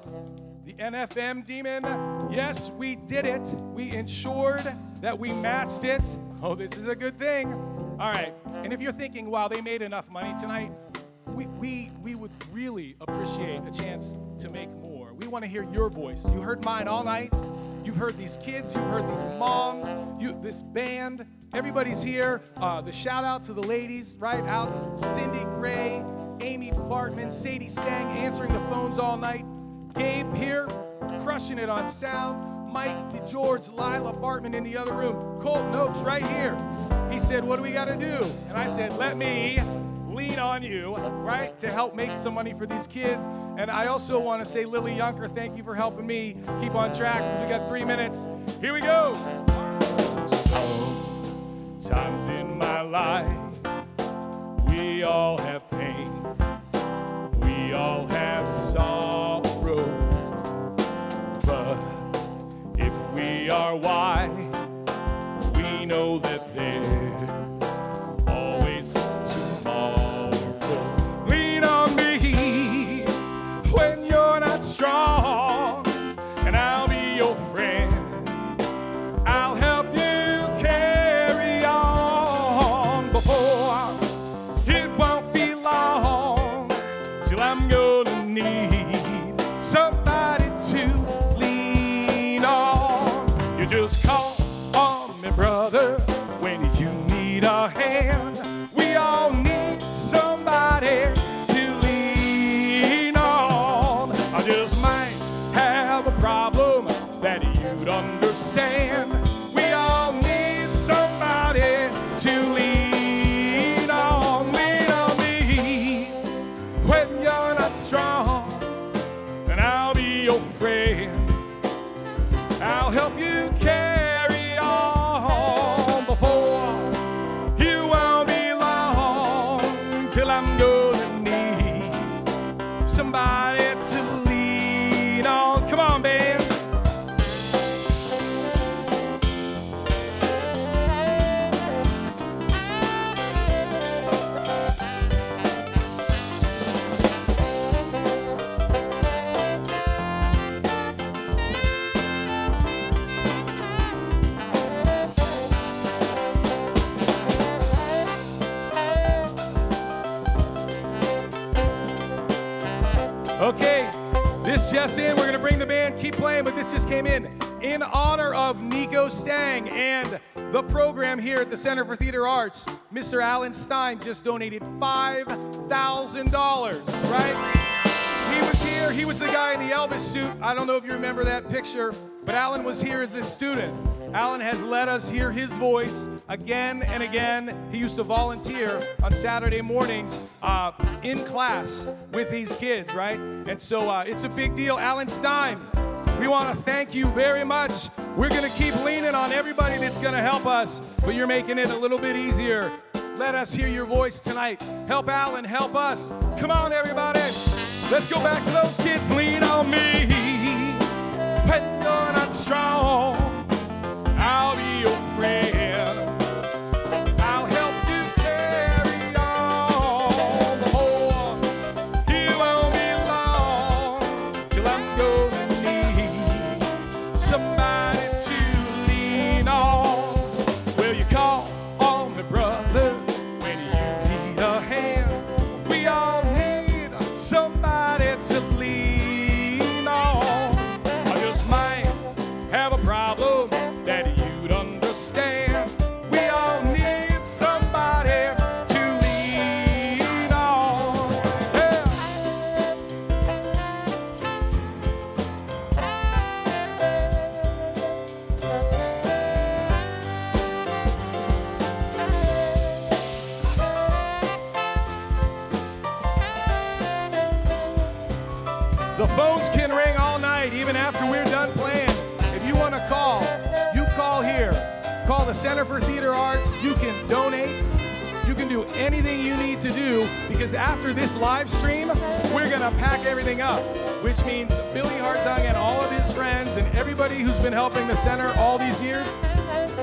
the NFM demon. Yes, we did it. We ensured that we matched it. Oh, this is a good thing. All right. And if you're thinking, wow, they made enough money tonight, we would really appreciate a chance to make more. We want to hear your voice. You heard mine all night. You've heard these kids. You've heard these moms. This band. Everybody's here. The shout out to the ladies right out. Cindy Gray, Amy Bartman, Sadie Stang answering the phones all night. Gabe here, crushing it on sound. Mike DeGeorge, Lila Bartman in the other room. Colton Oaks right here. He said, what do we got to do? And I said, let me lean on you, right, to help make some money for these kids. And I also want to say, Lily Yunker, thank you for helping me keep on track because we got 3 minutes. Here we go. Sometimes in my life, we all have pain. We all have sorrow. But if we are wise, we know that there's always tomorrow. Lean on me when you're not strong, and I'll be your friend. I'll help you carry on before it won't be long till I'm gonna need somebody to lean on. You just call on me, brother, when you need a hand. We all need somebody to lean on. I just might have a problem that you'd understand. We all need somebody to lean on. Lean on me when you're not strong, and I'll be your friend. I'll help you carry on before you won't be long till I'm gonna need somebody to lean on. Come on, band. Okay, this just in. We're going to bring the band, keep playing, but this just came in honor of Nico Stang and the program here at the Center for Theater Arts. Mr. Alan Stein just donated $5,000, right? He was here. He was the guy in the Elvis suit. I don't know if you remember that picture, but Alan was here as a student. Alan has let us hear his voice again and again. He used to volunteer on Saturday mornings in class with these kids, right? And so it's a big deal. Alan Stein, we want to thank you very much. We're going to keep leaning on everybody that's going to help us, but you're making it a little bit easier. Let us hear your voice tonight. Help Alan, help us. Come on, everybody. Let's go back to those kids. Lean on me when you're not strong. I'll be your friend. I'll help you carry on before you won't be long till I'm gonna need somebody to lean on. Will you call on me, brother, when you need a hand? We all need somebody to lean Center for Theater Arts. You can donate. You can do anything you need to do, because after this live stream, we're gonna pack everything up, which means Billy Hartung and all of his friends and everybody who's been helping the center all these years,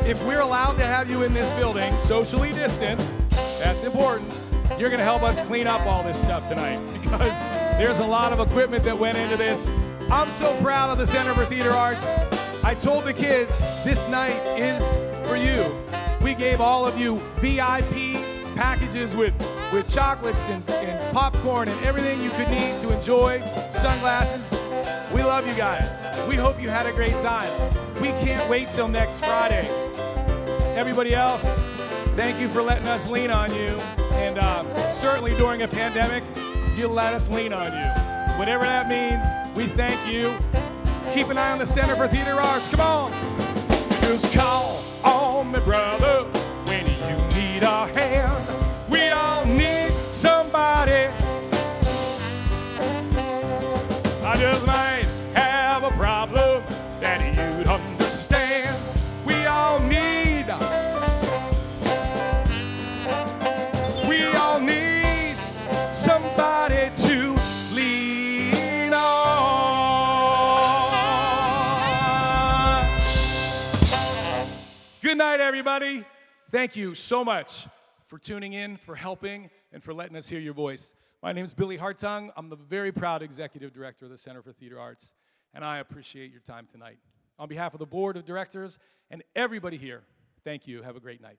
if we're allowed to have you in this building, socially distant, that's important, you're gonna help us clean up all this stuff tonight, because there's a lot of equipment that went into this. I'm so proud of the Center for Theater Arts. I told the kids, this night is for you. We gave all of you VIP packages with chocolates and popcorn and everything you could need to enjoy, sunglasses. We love you guys. We hope you had a great time. We can't wait till next Friday. Everybody else, thank you for letting us lean on you. And certainly during a pandemic, you let us lean on you. Whatever that means, we thank you. Keep an eye on the Center for Theater Arts. Come on. Just call on me, brother, when you need a hand. We all need somebody. I just might have a problem that you'd understand. We all need somebody to lean on. Good night, everybody. Thank you so much for tuning in, for helping, and for letting us hear your voice. My name is Billy Hartung. I'm the very proud executive director of the Center for Theater Arts, and I appreciate your time tonight. On behalf of the board of directors and everybody here, thank you. Have a great night.